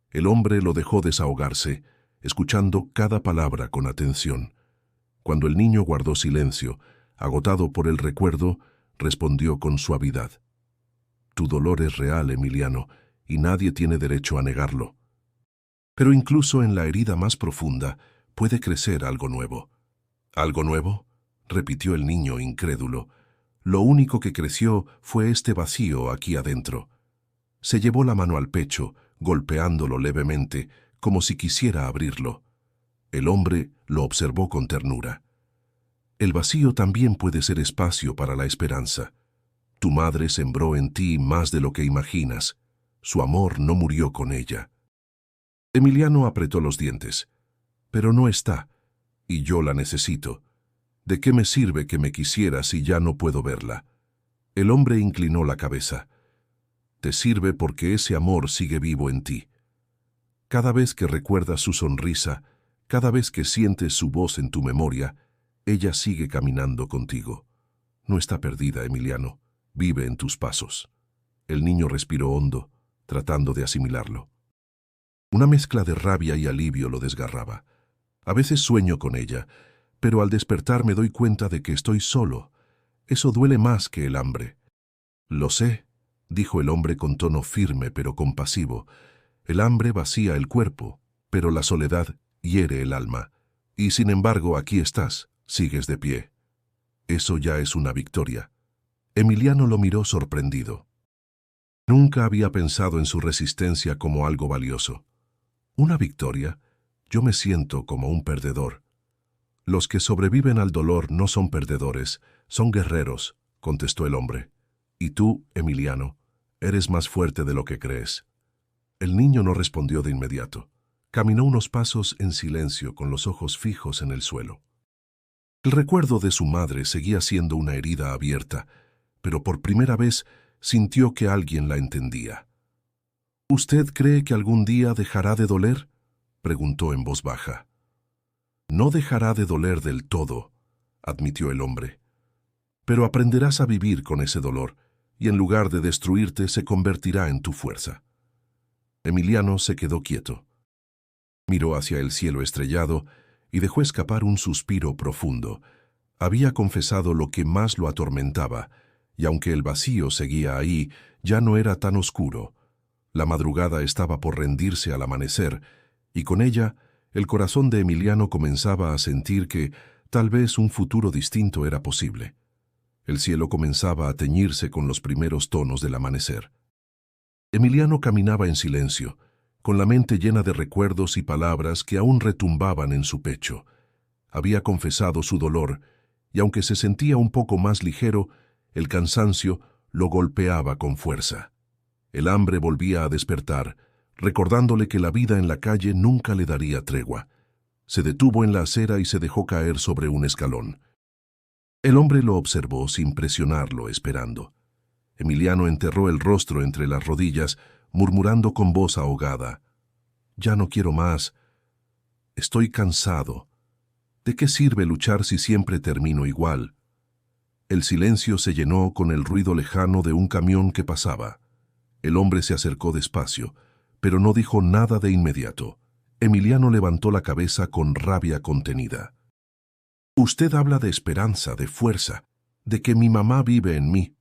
El hombre lo dejó desahogarse, escuchando cada palabra con atención. Cuando el niño guardó silencio, agotado por el recuerdo, respondió con suavidad. «Tu dolor es real, Emiliano, y nadie tiene derecho a negarlo. Pero incluso en la herida más profunda puede crecer algo nuevo». «¿Algo nuevo?», repitió el niño incrédulo. «Lo único que creció fue este vacío aquí adentro». Se llevó la mano al pecho, golpeándolo levemente, como si quisiera abrirlo. El hombre lo observó con ternura. «El vacío también puede ser espacio para la esperanza. Tu madre sembró en ti más de lo que imaginas. Su amor no murió con ella». Emiliano apretó los dientes. «Pero no está, y yo la necesito. ¿De qué me sirve que me quisiera si ya no puedo verla?». El hombre inclinó la cabeza. «Te sirve porque ese amor sigue vivo en ti. Cada vez que recuerdas su sonrisa, cada vez que sientes su voz en tu memoria, ella sigue caminando contigo. No está perdida, Emiliano. Vive en tus pasos». El niño respiró hondo, tratando de asimilarlo. Una mezcla de rabia y alivio lo desgarraba. «A veces sueño con ella, pero al despertar me doy cuenta de que estoy solo. Eso duele más que el hambre». «Lo sé», dijo el hombre con tono firme pero compasivo. «El hambre vacía el cuerpo, pero la soledad hiere el alma. Y sin embargo, aquí estás, sigues de pie. Eso ya es una victoria». Emiliano lo miró sorprendido. Nunca había pensado en su resistencia como algo valioso. «¿Una victoria? Yo me siento como un perdedor». «Los que sobreviven al dolor no son perdedores, son guerreros», contestó el hombre. «Y tú, Emiliano, eres más fuerte de lo que crees». El niño no respondió de inmediato. Caminó unos pasos en silencio con los ojos fijos en el suelo. El recuerdo de su madre seguía siendo una herida abierta, pero por primera vez sintió que alguien la entendía. «¿Usted cree que algún día dejará de doler?», preguntó en voz baja. «No dejará de doler del todo», admitió el hombre. «Pero aprenderás a vivir con ese dolor, y en lugar de destruirte se convertirá en tu fuerza». Emiliano se quedó quieto. Miró hacia el cielo estrellado y dejó escapar un suspiro profundo. Había confesado lo que más lo atormentaba, y aunque el vacío seguía ahí, ya no era tan oscuro. La madrugada estaba por rendirse al amanecer, y con ella el corazón de Emiliano comenzaba a sentir que, Tal vez un futuro distinto era posible. El cielo comenzaba a teñirse con los primeros tonos del amanecer. Emiliano caminaba en silencio, con la mente llena de recuerdos y palabras que aún retumbaban en su pecho. Había confesado su dolor, y aunque se sentía un poco más ligero, el cansancio lo golpeaba con fuerza. El hambre volvía a despertar, recordándole que la vida en la calle nunca le daría tregua. Se detuvo en la acera y se dejó caer sobre un escalón. El hombre lo observó sin presionarlo, esperando. Emiliano enterró el rostro entre las rodillas, murmurando con voz ahogada: «Ya no quiero más. Estoy cansado. ¿De qué sirve luchar si siempre termino igual?». El silencio se llenó con el ruido lejano de un camión que pasaba. El hombre se acercó despacio, pero no dijo nada de inmediato. Emiliano levantó la cabeza con rabia contenida. «Usted habla de esperanza, de fuerza, de que mi mamá vive en mí,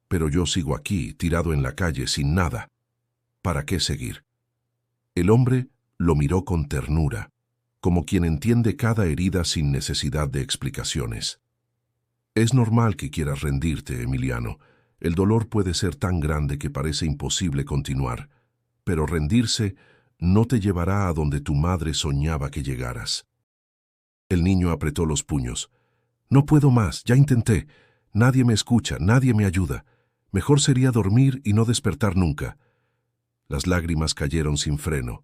pero yo sigo aquí, tirado en la calle, sin nada. ¿Para qué seguir?». El hombre lo miró con ternura, como quien entiende cada herida sin necesidad de explicaciones. «Es normal que quieras rendirte, Emiliano. El dolor puede ser tan grande que parece imposible continuar, pero rendirse no te llevará a donde tu madre soñaba que llegaras». El niño apretó los puños. «No puedo más, ya intenté. Nadie me escucha, nadie me ayuda. Mejor sería dormir y no despertar nunca». Las lágrimas cayeron sin freno.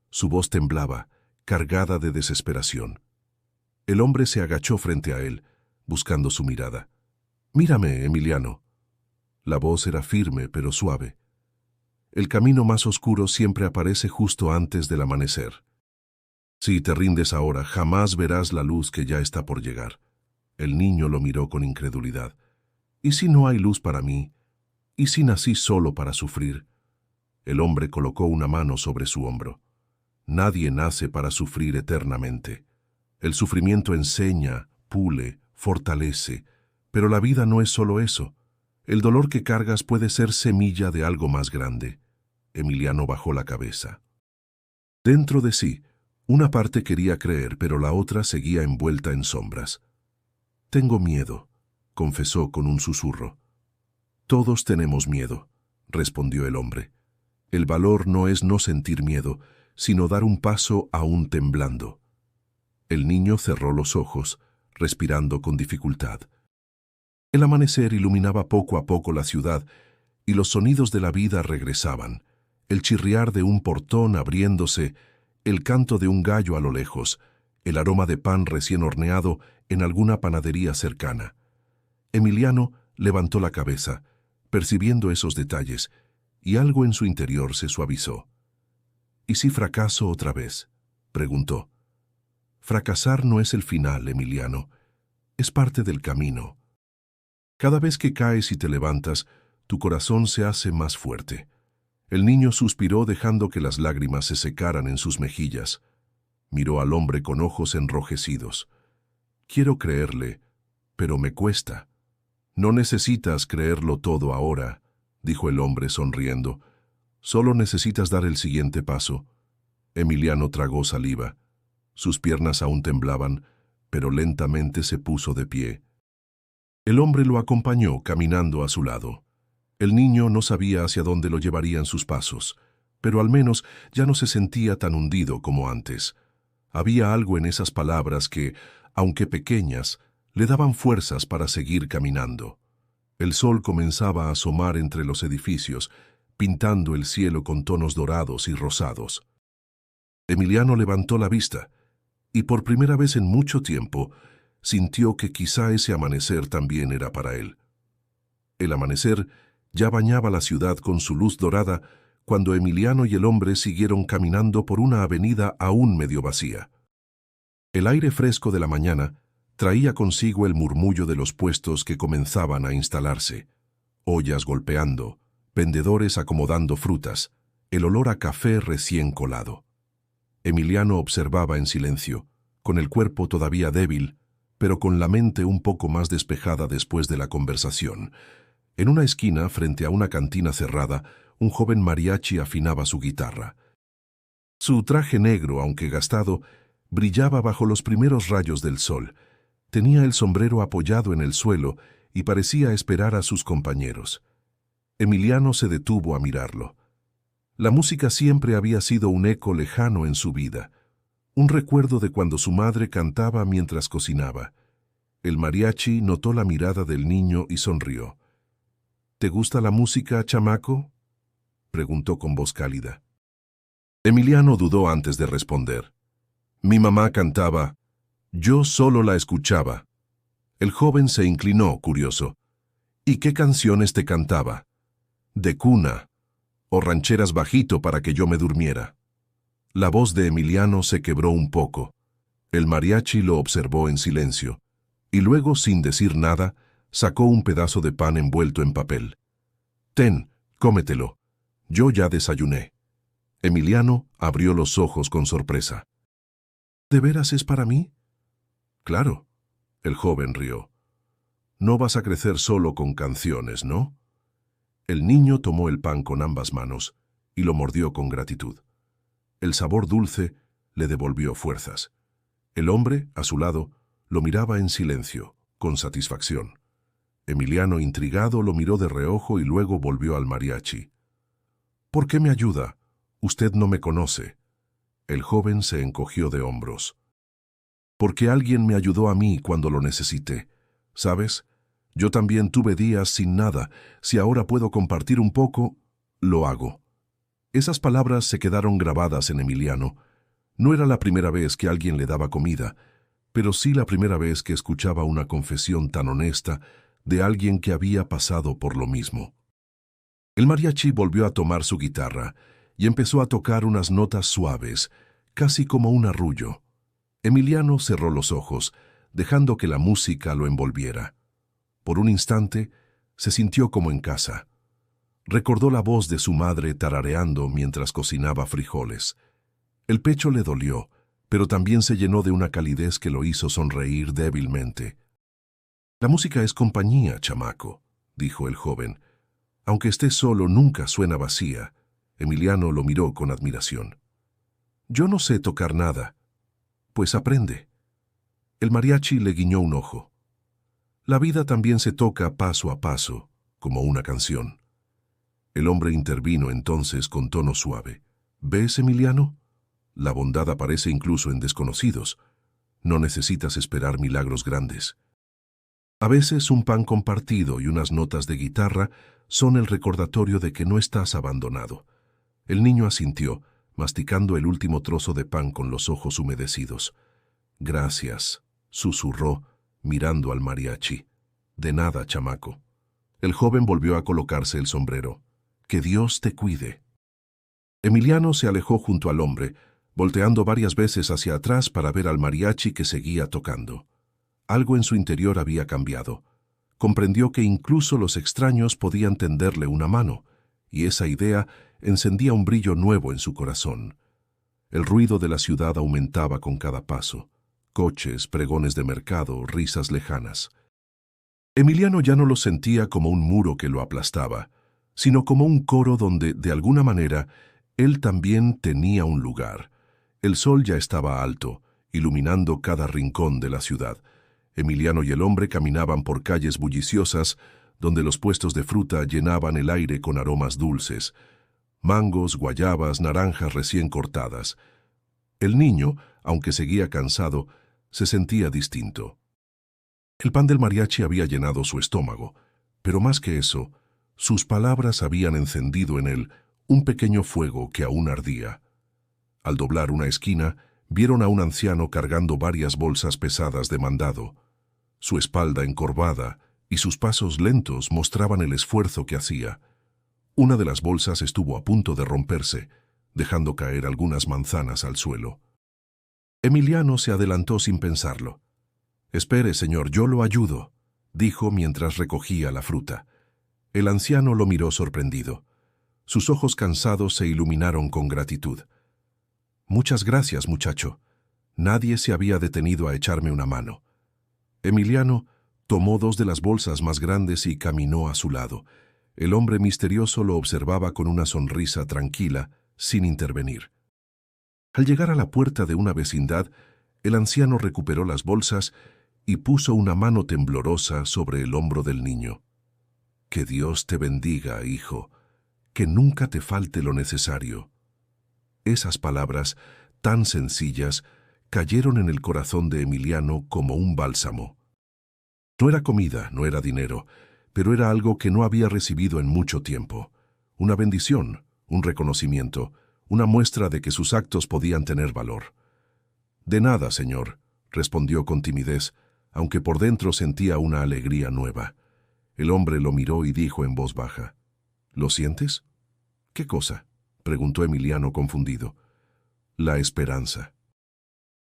Su voz temblaba, cargada de desesperación. El hombre se agachó frente a él, buscando su mirada. «Mírame, Emiliano». La voz era firme pero suave. «El camino más oscuro siempre aparece justo antes del amanecer. Si te rindes ahora, jamás verás la luz que ya está por llegar». El niño lo miró con incredulidad. «¿Y si no hay luz para mí? ¿Y si nací solo para sufrir?». El hombre colocó una mano sobre su hombro. «Nadie nace para sufrir eternamente. El sufrimiento enseña, pule, fortalece, pero la vida no es solo eso. El dolor que cargas puede ser semilla de algo más grande». Emiliano bajó la cabeza. Dentro de sí, una parte quería creer, pero la otra seguía envuelta en sombras. «Tengo miedo», confesó con un susurro. «Todos tenemos miedo», respondió el hombre. «El valor no es no sentir miedo, sino dar un paso aún temblando». El niño cerró los ojos, respirando con dificultad. El amanecer iluminaba poco a poco la ciudad, y los sonidos de la vida regresaban. El chirriar de un portón abriéndose, el canto de un gallo a lo lejos, el aroma de pan recién horneado en alguna panadería cercana. Emiliano levantó la cabeza, percibiendo esos detalles, y algo en su interior se suavizó. «¿Y si fracaso otra vez?», preguntó. «Fracasar no es el final, Emiliano. Es parte del camino. Cada vez que caes y te levantas, tu corazón se hace más fuerte». El niño suspiró dejando que las lágrimas se secaran en sus mejillas. Miró al hombre con ojos enrojecidos. «Quiero creerle, pero me cuesta». «No necesitas creerlo todo ahora», dijo el hombre sonriendo. «Solo necesitas dar el siguiente paso». Emiliano tragó saliva. Sus piernas aún temblaban, pero lentamente se puso de pie. El hombre lo acompañó caminando a su lado. El niño no sabía hacia dónde lo llevarían sus pasos, pero al menos ya no se sentía tan hundido como antes. Había algo en esas palabras que, aunque pequeñas, le daban fuerzas para seguir caminando. El sol comenzaba a asomar entre los edificios, pintando el cielo con tonos dorados y rosados. Emiliano levantó la vista, y por primera vez en mucho tiempo sintió que quizá ese amanecer también era para él. El amanecer ya bañaba la ciudad con su luz dorada cuando Emiliano y el hombre siguieron caminando por una avenida aún medio vacía. El aire fresco de la mañana traía consigo el murmullo de los puestos que comenzaban a instalarse, ollas golpeando, vendedores acomodando frutas, el olor a café recién colado. Emiliano observaba en silencio, con el cuerpo todavía débil, pero con la mente un poco más despejada después de la conversación. En una esquina, frente a una cantina cerrada, un joven mariachi afinaba su guitarra. Su traje negro, aunque gastado, brillaba bajo los primeros rayos del sol, Tenía el sombrero apoyado en el suelo y parecía esperar a sus compañeros. Emiliano se detuvo a mirarlo. La música siempre había sido un eco lejano en su vida, un recuerdo de cuando su madre cantaba mientras cocinaba. El mariachi notó la mirada del niño y sonrió. «¿Te gusta la música, chamaco?», preguntó con voz cálida. Emiliano dudó antes de responder. «Mi mamá cantaba. Yo solo la escuchaba». El joven se inclinó, curioso. «¿Y qué canciones te cantaba? ¿De cuna o rancheras bajito para que yo me durmiera?». La voz de Emiliano se quebró un poco. El mariachi lo observó en silencio, y luego, sin decir nada, sacó un pedazo de pan envuelto en papel. «Ten, cómetelo. Yo ya desayuné». Emiliano abrió los ojos con sorpresa. «¿De veras es para mí?». «Claro», el joven rió. «No vas a crecer solo con canciones, ¿no?». El niño tomó el pan con ambas manos y lo mordió con gratitud. El sabor dulce le devolvió fuerzas. El hombre, a su lado, lo miraba en silencio, con satisfacción. Emiliano, intrigado, lo miró de reojo y luego volvió al mariachi. «¿Por qué me ayuda? Usted no me conoce». El joven se encogió de hombros. «Porque alguien me ayudó a mí cuando lo necesité. ¿Sabes? Yo también tuve días sin nada. Si ahora puedo compartir un poco, lo hago». Esas palabras se quedaron grabadas en Emiliano. No era la primera vez que alguien le daba comida, pero sí la primera vez que escuchaba una confesión tan honesta de alguien que había pasado por lo mismo. El mariachi volvió a tomar su guitarra y empezó a tocar unas notas suaves, casi como un arrullo. Emiliano cerró los ojos, dejando que la música lo envolviera. Por un instante, se sintió como en casa. Recordó la voz de su madre tarareando mientras cocinaba frijoles. El pecho le dolió, pero también se llenó de una calidez que lo hizo sonreír débilmente. «La música es compañía, chamaco», dijo el joven. «Aunque estés solo, nunca suena vacía». Emiliano lo miró con admiración. «Yo no sé tocar nada». «Pues aprende». El mariachi le guiñó un ojo. «La vida también se toca paso a paso, como una canción». El hombre intervino entonces con tono suave. «¿Ves, Emiliano? La bondad aparece incluso en desconocidos. No necesitas esperar milagros grandes. A veces un pan compartido y unas notas de guitarra son el recordatorio de que no estás abandonado». El niño asintió, masticando el último trozo de pan con los ojos humedecidos. «Gracias», susurró, mirando al mariachi. «De nada, chamaco». El joven volvió a colocarse el sombrero. «Que Dios te cuide». Emiliano se alejó junto al hombre, volteando varias veces hacia atrás para ver al mariachi que seguía tocando. Algo en su interior había cambiado. Comprendió que incluso los extraños podían tenderle una mano, y esa idea encendía un brillo nuevo en su corazón. El ruido de la ciudad aumentaba con cada paso. Coches, pregones de mercado, risas lejanas. Emiliano ya no lo sentía como un muro que lo aplastaba, sino como un coro donde, de alguna manera, él también tenía un lugar. El sol ya estaba alto, iluminando cada rincón de la ciudad. Emiliano y el hombre caminaban por calles bulliciosas, donde los puestos de fruta llenaban el aire con aromas dulces. Mangos, guayabas, naranjas recién cortadas. El niño, aunque seguía cansado, se sentía distinto. El pan del mariachi había llenado su estómago, pero más que eso, sus palabras habían encendido en él un pequeño fuego que aún ardía. Al doblar una esquina, vieron a un anciano cargando varias bolsas pesadas de mandado. Su espalda encorvada y sus pasos lentos mostraban el esfuerzo que hacía. Una de las bolsas estuvo a punto de romperse, dejando caer algunas manzanas al suelo. Emiliano se adelantó sin pensarlo. «Espere, señor, yo lo ayudo», dijo mientras recogía la fruta. El anciano lo miró sorprendido. Sus ojos cansados se iluminaron con gratitud. «Muchas gracias, muchacho. Nadie se había detenido a echarme una mano». Emiliano tomó dos de las bolsas más grandes y caminó a su lado. El hombre misterioso lo observaba con una sonrisa tranquila, sin intervenir. Al llegar a la puerta de una vecindad, el anciano recuperó las bolsas y puso una mano temblorosa sobre el hombro del niño. «Que Dios te bendiga, hijo, que nunca te falte lo necesario». Esas palabras, tan sencillas, cayeron en el corazón de Emiliano como un bálsamo. No era comida, no era dinero, pero era algo que no había recibido en mucho tiempo. Una bendición, un reconocimiento, una muestra de que sus actos podían tener valor. «De nada, señor», respondió con timidez, aunque por dentro sentía una alegría nueva. El hombre lo miró y dijo en voz baja: «¿Lo sientes?» «¿Qué cosa?», preguntó Emiliano confundido. «La esperanza».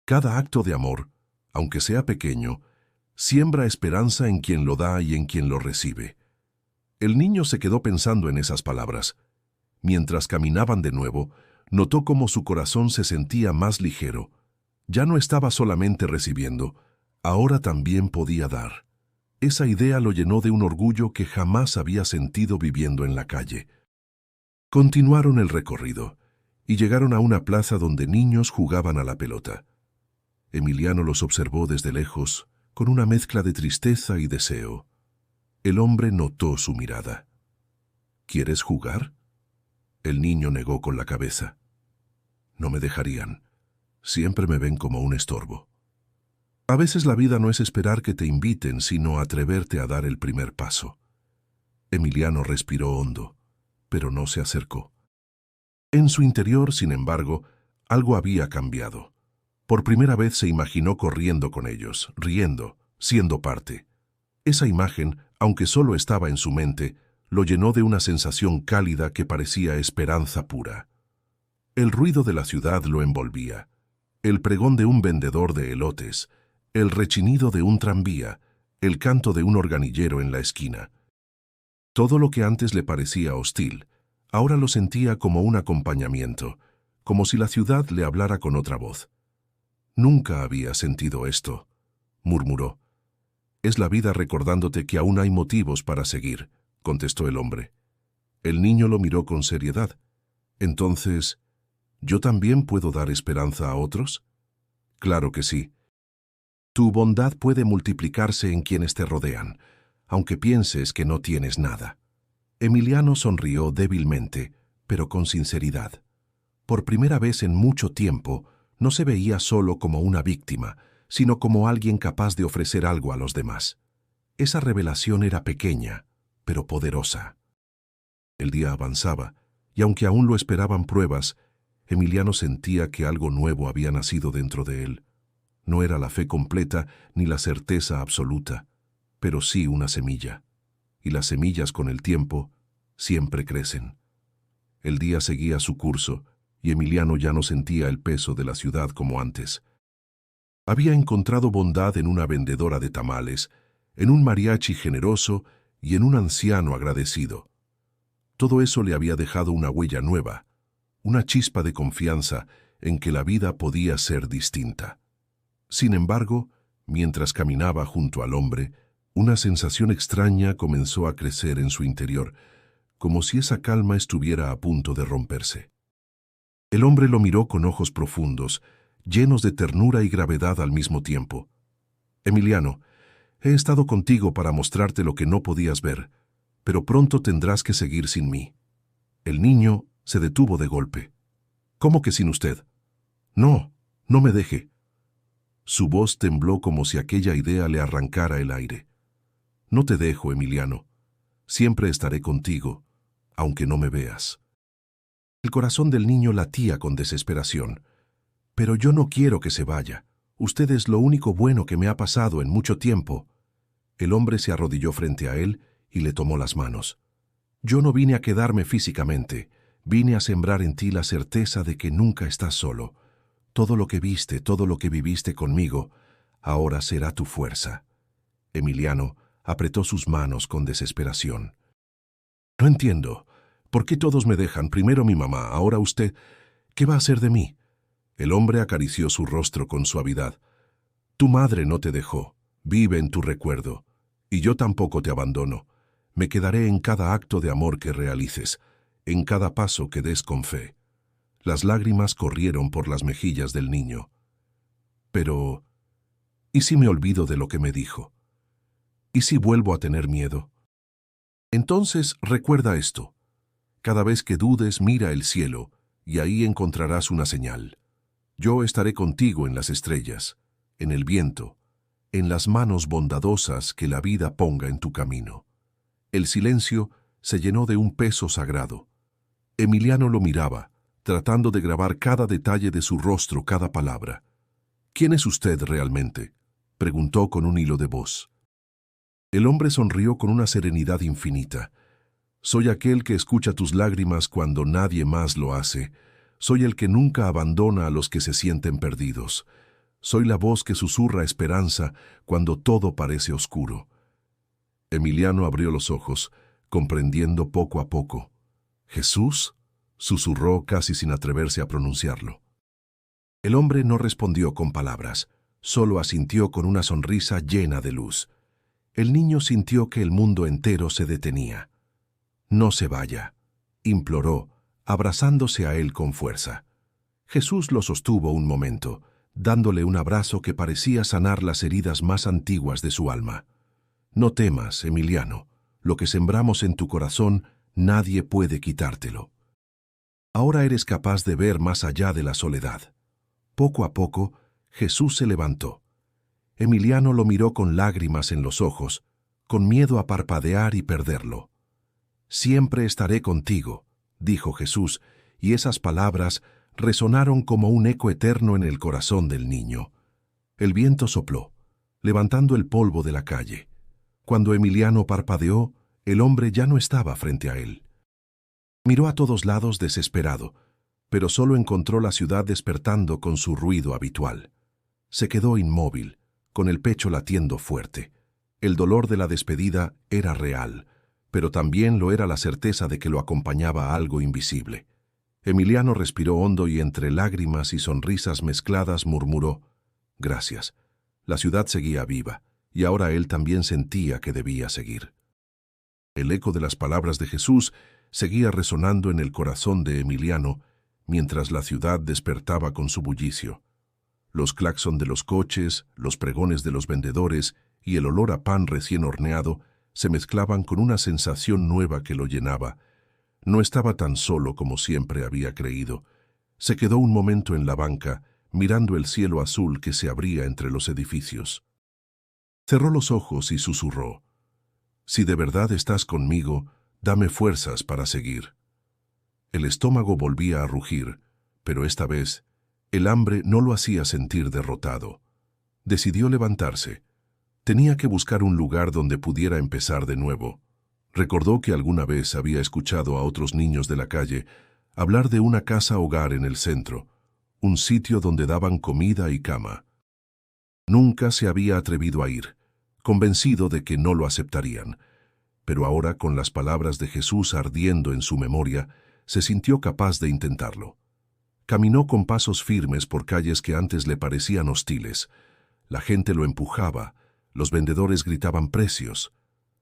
Cada acto de amor, aunque sea pequeño, siembra esperanza en quien lo da y en quien lo recibe. El niño se quedó pensando en esas palabras. Mientras caminaban de nuevo, notó cómo su corazón se sentía más ligero. Ya no estaba solamente recibiendo, ahora también podía dar. Esa idea lo llenó de un orgullo que jamás había sentido viviendo en la calle. Continuaron el recorrido y llegaron a una plaza donde niños jugaban a la pelota. Emiliano los observó desde lejos, con una mezcla de tristeza y deseo. El hombre notó su mirada. «¿Quieres jugar?». El niño negó con la cabeza. «No me dejarían. Siempre me ven como un estorbo». A veces la vida no es esperar que te inviten, sino atreverte a dar el primer paso. Emiliano respiró hondo, pero no se acercó. En su interior, sin embargo, algo había cambiado. Por primera vez se imaginó corriendo con ellos, riendo, siendo parte. Esa imagen, aunque solo estaba en su mente, lo llenó de una sensación cálida que parecía esperanza pura. El ruido de la ciudad lo envolvía. El pregón de un vendedor de elotes, el rechinido de un tranvía, el canto de un organillero en la esquina. Todo lo que antes le parecía hostil, ahora lo sentía como un acompañamiento, como si la ciudad le hablara con otra voz. «Nunca había sentido esto», murmuró. «Es la vida recordándote que aún hay motivos para seguir», contestó el hombre. El niño lo miró con seriedad. «Entonces, ¿yo también puedo dar esperanza a otros?». «Claro que sí. Tu bondad puede multiplicarse en quienes te rodean, aunque pienses que no tienes nada». Emiliano sonrió débilmente, pero con sinceridad. Por primera vez en mucho tiempo, no se veía solo como una víctima, sino como alguien capaz de ofrecer algo a los demás. Esa revelación era pequeña, pero poderosa. El día avanzaba, y aunque aún lo esperaban pruebas, Emiliano sentía que algo nuevo había nacido dentro de él. No era la fe completa ni la certeza absoluta, pero sí una semilla. Y las semillas con el tiempo siempre crecen. El día seguía su curso, y Emiliano ya no sentía el peso de la ciudad como antes. Había encontrado bondad en una vendedora de tamales, en un mariachi generoso y en un anciano agradecido. Todo eso le había dejado una huella nueva, una chispa de confianza en que la vida podía ser distinta. Sin embargo, mientras caminaba junto al hombre, una sensación extraña comenzó a crecer en su interior, como si esa calma estuviera a punto de romperse. El hombre lo miró con ojos profundos, llenos de ternura y gravedad al mismo tiempo. «Emiliano, he estado contigo para mostrarte lo que no podías ver, pero pronto tendrás que seguir sin mí». El niño se detuvo de golpe. «¿Cómo que sin usted?». «No, no me deje». Su voz tembló como si aquella idea le arrancara el aire. «No te dejo, Emiliano. Siempre estaré contigo, aunque no me veas». El corazón del niño latía con desesperación. «Pero yo no quiero que se vaya. Usted es lo único bueno que me ha pasado en mucho tiempo». El hombre se arrodilló frente a él y le tomó las manos. «Yo no vine a quedarme físicamente. Vine a sembrar en ti la certeza de que nunca estás solo. Todo lo que viste, todo lo que viviste conmigo, ahora será tu fuerza». Emiliano apretó sus manos con desesperación. «No entiendo. ¿Por qué todos me dejan? Primero mi mamá, ahora usted. ¿Qué va a hacer de mí?». El hombre acarició su rostro con suavidad. «Tu madre no te dejó. Vive en tu recuerdo. Y yo tampoco te abandono. Me quedaré en cada acto de amor que realices, en cada paso que des con fe». Las lágrimas corrieron por las mejillas del niño. «Pero, ¿Y si me olvido de lo que me dijo? ¿Y si vuelvo a tener miedo? Entonces recuerda esto. Cada vez que dudes, mira el cielo, y ahí encontrarás una señal. Yo estaré contigo en las estrellas, en el viento, en las manos bondadosas que la vida ponga en tu camino. El silencio se llenó de un peso sagrado. Emiliano lo miraba, tratando de grabar cada detalle de su rostro, cada palabra. «¿Quién es usted realmente?», preguntó con un hilo de voz. El hombre sonrió con una serenidad infinita. «Soy aquel que escucha tus lágrimas cuando nadie más lo hace. Soy el que nunca abandona a los que se sienten perdidos. Soy la voz que susurra esperanza cuando todo parece oscuro». Emiliano abrió los ojos, comprendiendo poco a poco. «¿Jesús?», susurró casi sin atreverse a pronunciarlo. El hombre no respondió con palabras, solo asintió con una sonrisa llena de luz. El niño sintió que el mundo entero se detenía. «No se vaya», imploró, abrazándose a él con fuerza. Jesús lo sostuvo un momento, dándole un abrazo que parecía sanar las heridas más antiguas de su alma. «No temas, Emiliano. Lo que sembramos en tu corazón, nadie puede quitártelo. Ahora eres capaz de ver más allá de la soledad». Poco a poco, Jesús se levantó. Emiliano lo miró con lágrimas en los ojos, con miedo a parpadear y perderlo. «Siempre estaré contigo», dijo Jesús, y esas palabras resonaron como un eco eterno en el corazón del niño. El viento sopló, levantando el polvo de la calle. Cuando Emiliano parpadeó, el hombre ya no estaba frente a él. Miró a todos lados desesperado, pero solo encontró la ciudad despertando con su ruido habitual. Se quedó inmóvil, con el pecho latiendo fuerte. El dolor de la despedida era real, pero también lo era la certeza de que lo acompañaba algo invisible. Emiliano respiró hondo y entre lágrimas y sonrisas mezcladas murmuró: «Gracias». La ciudad seguía viva, y ahora él también sentía que debía seguir. El eco de las palabras de Jesús seguía resonando en el corazón de Emiliano, mientras la ciudad despertaba con su bullicio. Los claxon de los coches, los pregones de los vendedores y el olor a pan recién horneado se mezclaban con una sensación nueva que lo llenaba. No estaba tan solo como siempre había creído. Se quedó un momento en la banca, mirando el cielo azul que se abría entre los edificios. Cerró los ojos y susurró: «Si de verdad estás conmigo, dame fuerzas para seguir». El estómago volvía a rugir, pero esta vez el hambre no lo hacía sentir derrotado. Decidió levantarse. Tenía que buscar un lugar donde pudiera empezar de nuevo. Recordó que alguna vez había escuchado a otros niños de la calle hablar de una casa-hogar en el centro, un sitio donde daban comida y cama. Nunca se había atrevido a ir, convencido de que no lo aceptarían, pero ahora, con las palabras de Jesús ardiendo en su memoria, se sintió capaz de intentarlo. Caminó con pasos firmes por calles que antes le parecían hostiles. La gente lo empujaba, los vendedores gritaban precios,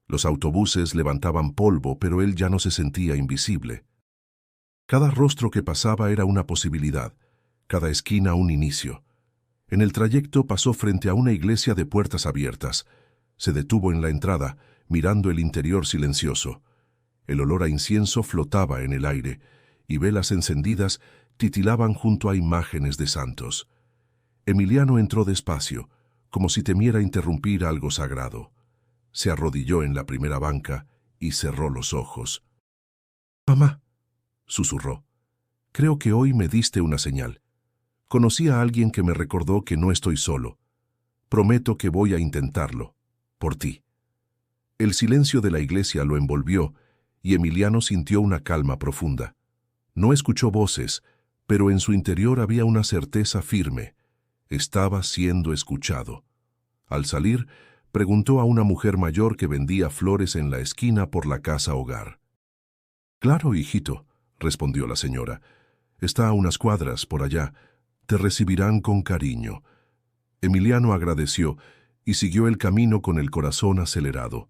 los autobuses levantaban polvo, pero él ya no se sentía invisible. Cada rostro que pasaba era una posibilidad, cada esquina un inicio. En el trayecto pasó frente a una iglesia de puertas abiertas. Se detuvo en la entrada, mirando el interior silencioso. El olor a incienso flotaba en el aire, y velas encendidas titilaban junto a imágenes de santos. Emiliano entró despacio, como si temiera interrumpir algo sagrado. Se arrodilló en la primera banca y cerró los ojos. «Mamá», susurró, «creo que hoy me diste una señal. Conocí a alguien que me recordó que no estoy solo. Prometo que voy a intentarlo, por ti». El silencio de la iglesia lo envolvió, y Emiliano sintió una calma profunda. No escuchó voces, pero en su interior había una certeza firme. Estaba siendo escuchado. Al salir, preguntó a una mujer mayor que vendía flores en la esquina por la casa-hogar. «Claro, hijito», respondió la señora. «Está a unas cuadras por allá. Te recibirán con cariño». Emiliano agradeció y siguió el camino con el corazón acelerado.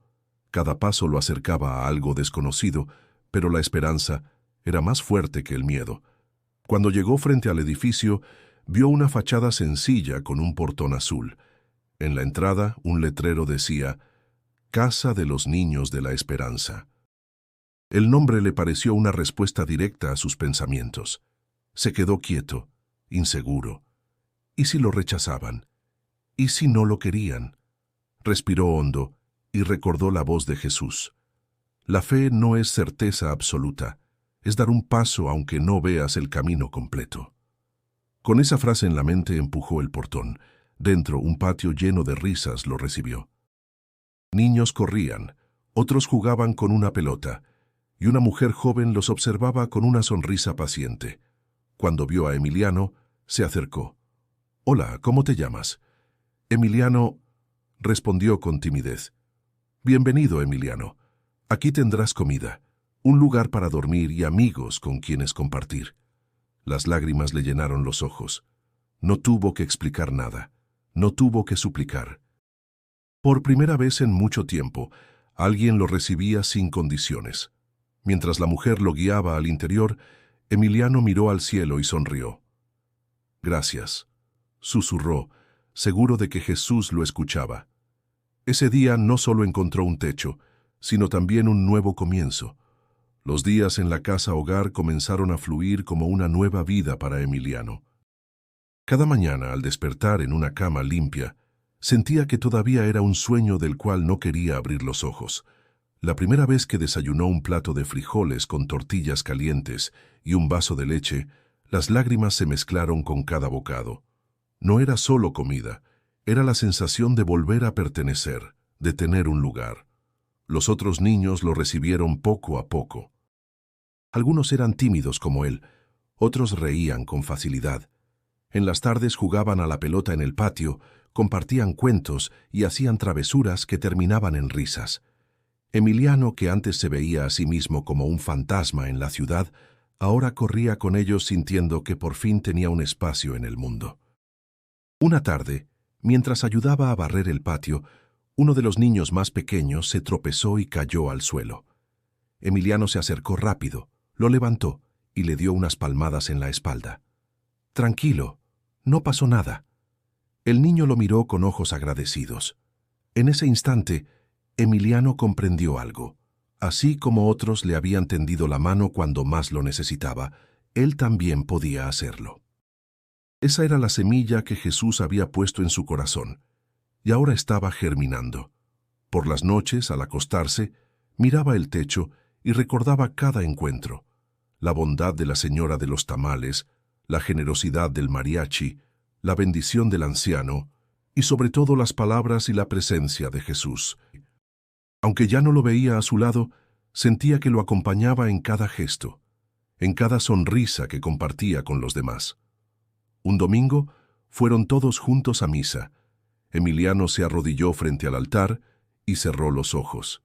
Cada paso lo acercaba a algo desconocido, pero la esperanza era más fuerte que el miedo. Cuando llegó frente al edificio, vio una fachada sencilla con un portón azul. En la entrada, un letrero decía, Casa de los Niños de la Esperanza. El nombre le pareció una respuesta directa a sus pensamientos. Se quedó quieto, inseguro. ¿Y si lo rechazaban? ¿Y si no lo querían? Respiró hondo y recordó la voz de Jesús. La fe no es certeza absoluta, es dar un paso aunque no veas el camino completo. Con esa frase en la mente empujó el portón. Dentro, un patio lleno de risas lo recibió. Niños corrían, otros jugaban con una pelota, y una mujer joven los observaba con una sonrisa paciente. Cuando vio a Emiliano, se acercó. «Hola, ¿cómo te llamas?» Emiliano respondió con timidez. «Bienvenido, Emiliano. Aquí tendrás comida, un lugar para dormir y amigos con quienes compartir». Las lágrimas le llenaron los ojos. No tuvo que explicar nada, no tuvo que suplicar. Por primera vez en mucho tiempo, alguien lo recibía sin condiciones. Mientras la mujer lo guiaba al interior, Emiliano miró al cielo y sonrió. «Gracias», susurró, seguro de que Jesús lo escuchaba. Ese día no solo encontró un techo, sino también un nuevo comienzo. Los días en la casa hogar comenzaron a fluir como una nueva vida para Emiliano. Cada mañana, al despertar en una cama limpia, sentía que todavía era un sueño del cual no quería abrir los ojos. La primera vez que desayunó un plato de frijoles con tortillas calientes y un vaso de leche, las lágrimas se mezclaron con cada bocado. No era solo comida, era la sensación de volver a pertenecer, de tener un lugar. Los otros niños lo recibieron poco a poco. Algunos eran tímidos como él, otros reían con facilidad. En las tardes jugaban a la pelota en el patio, compartían cuentos y hacían travesuras que terminaban en risas. Emiliano, que antes se veía a sí mismo como un fantasma en la ciudad, ahora corría con ellos sintiendo que por fin tenía un espacio en el mundo. Una tarde, mientras ayudaba a barrer el patio, uno de los niños más pequeños se tropezó y cayó al suelo. Emiliano se acercó rápido, lo levantó y le dio unas palmadas en la espalda. «Tranquilo, no pasó nada». El niño lo miró con ojos agradecidos. En ese instante, Emiliano comprendió algo. Así como otros le habían tendido la mano cuando más lo necesitaba, él también podía hacerlo. Esa era la semilla que Jesús había puesto en su corazón, y ahora estaba germinando. Por las noches, al acostarse, miraba el techo y recordaba cada encuentro: la bondad de la señora de los tamales, la generosidad del mariachi, la bendición del anciano y sobre todo las palabras y la presencia de Jesús. Aunque ya no lo veía a su lado, sentía que lo acompañaba en cada gesto, en cada sonrisa que compartía con los demás. Un domingo fueron todos juntos a misa. Emiliano se arrodilló frente al altar y cerró los ojos.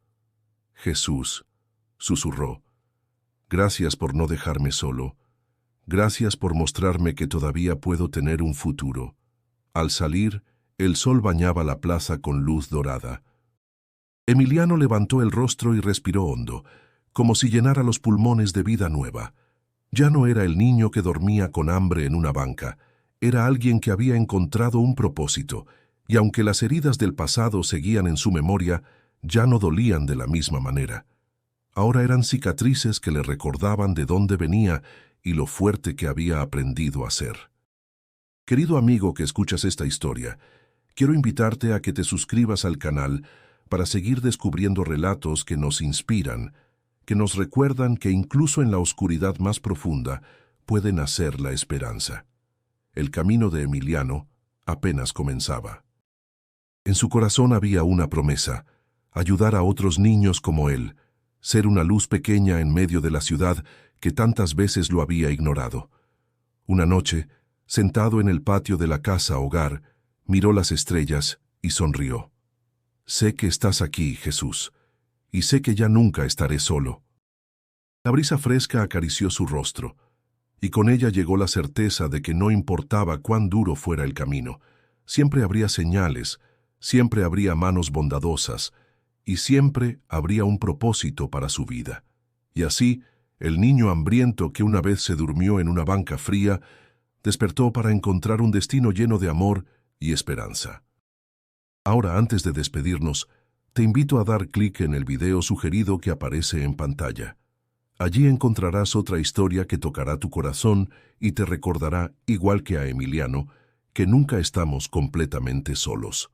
«Jesús», susurró, «gracias por no dejarme solo. Gracias por mostrarme que todavía puedo tener un futuro». Al salir, el sol bañaba la plaza con luz dorada. Emiliano levantó el rostro y respiró hondo, como si llenara los pulmones de vida nueva. Ya no era el niño que dormía con hambre en una banca, era alguien que había encontrado un propósito, y aunque las heridas del pasado seguían en su memoria, ya no dolían de la misma manera. Ahora eran cicatrices que le recordaban de dónde venía y lo fuerte que había aprendido a ser. Querido amigo que escuchas esta historia, quiero invitarte a que te suscribas al canal para seguir descubriendo relatos que nos inspiran, que nos recuerdan que incluso en la oscuridad más profunda puede nacer la esperanza. El camino de Emiliano apenas comenzaba. En su corazón había una promesa: ayudar a otros niños como él, ser una luz pequeña en medio de la ciudad que tantas veces lo había ignorado. Una noche, sentado en el patio de la casa hogar, miró las estrellas y sonrió. «Sé que estás aquí, Jesús, y sé que ya nunca estaré solo». La brisa fresca acarició su rostro, y con ella llegó la certeza de que no importaba cuán duro fuera el camino, siempre habría señales, siempre habría manos bondadosas, y siempre habría un propósito para su vida. Y así, el niño hambriento que una vez se durmió en una banca fría, despertó para encontrar un destino lleno de amor y esperanza. Ahora, antes de despedirnos, te invito a dar clic en el video sugerido que aparece en pantalla. Allí encontrarás otra historia que tocará tu corazón y te recordará, igual que a Emiliano, que nunca estamos completamente solos.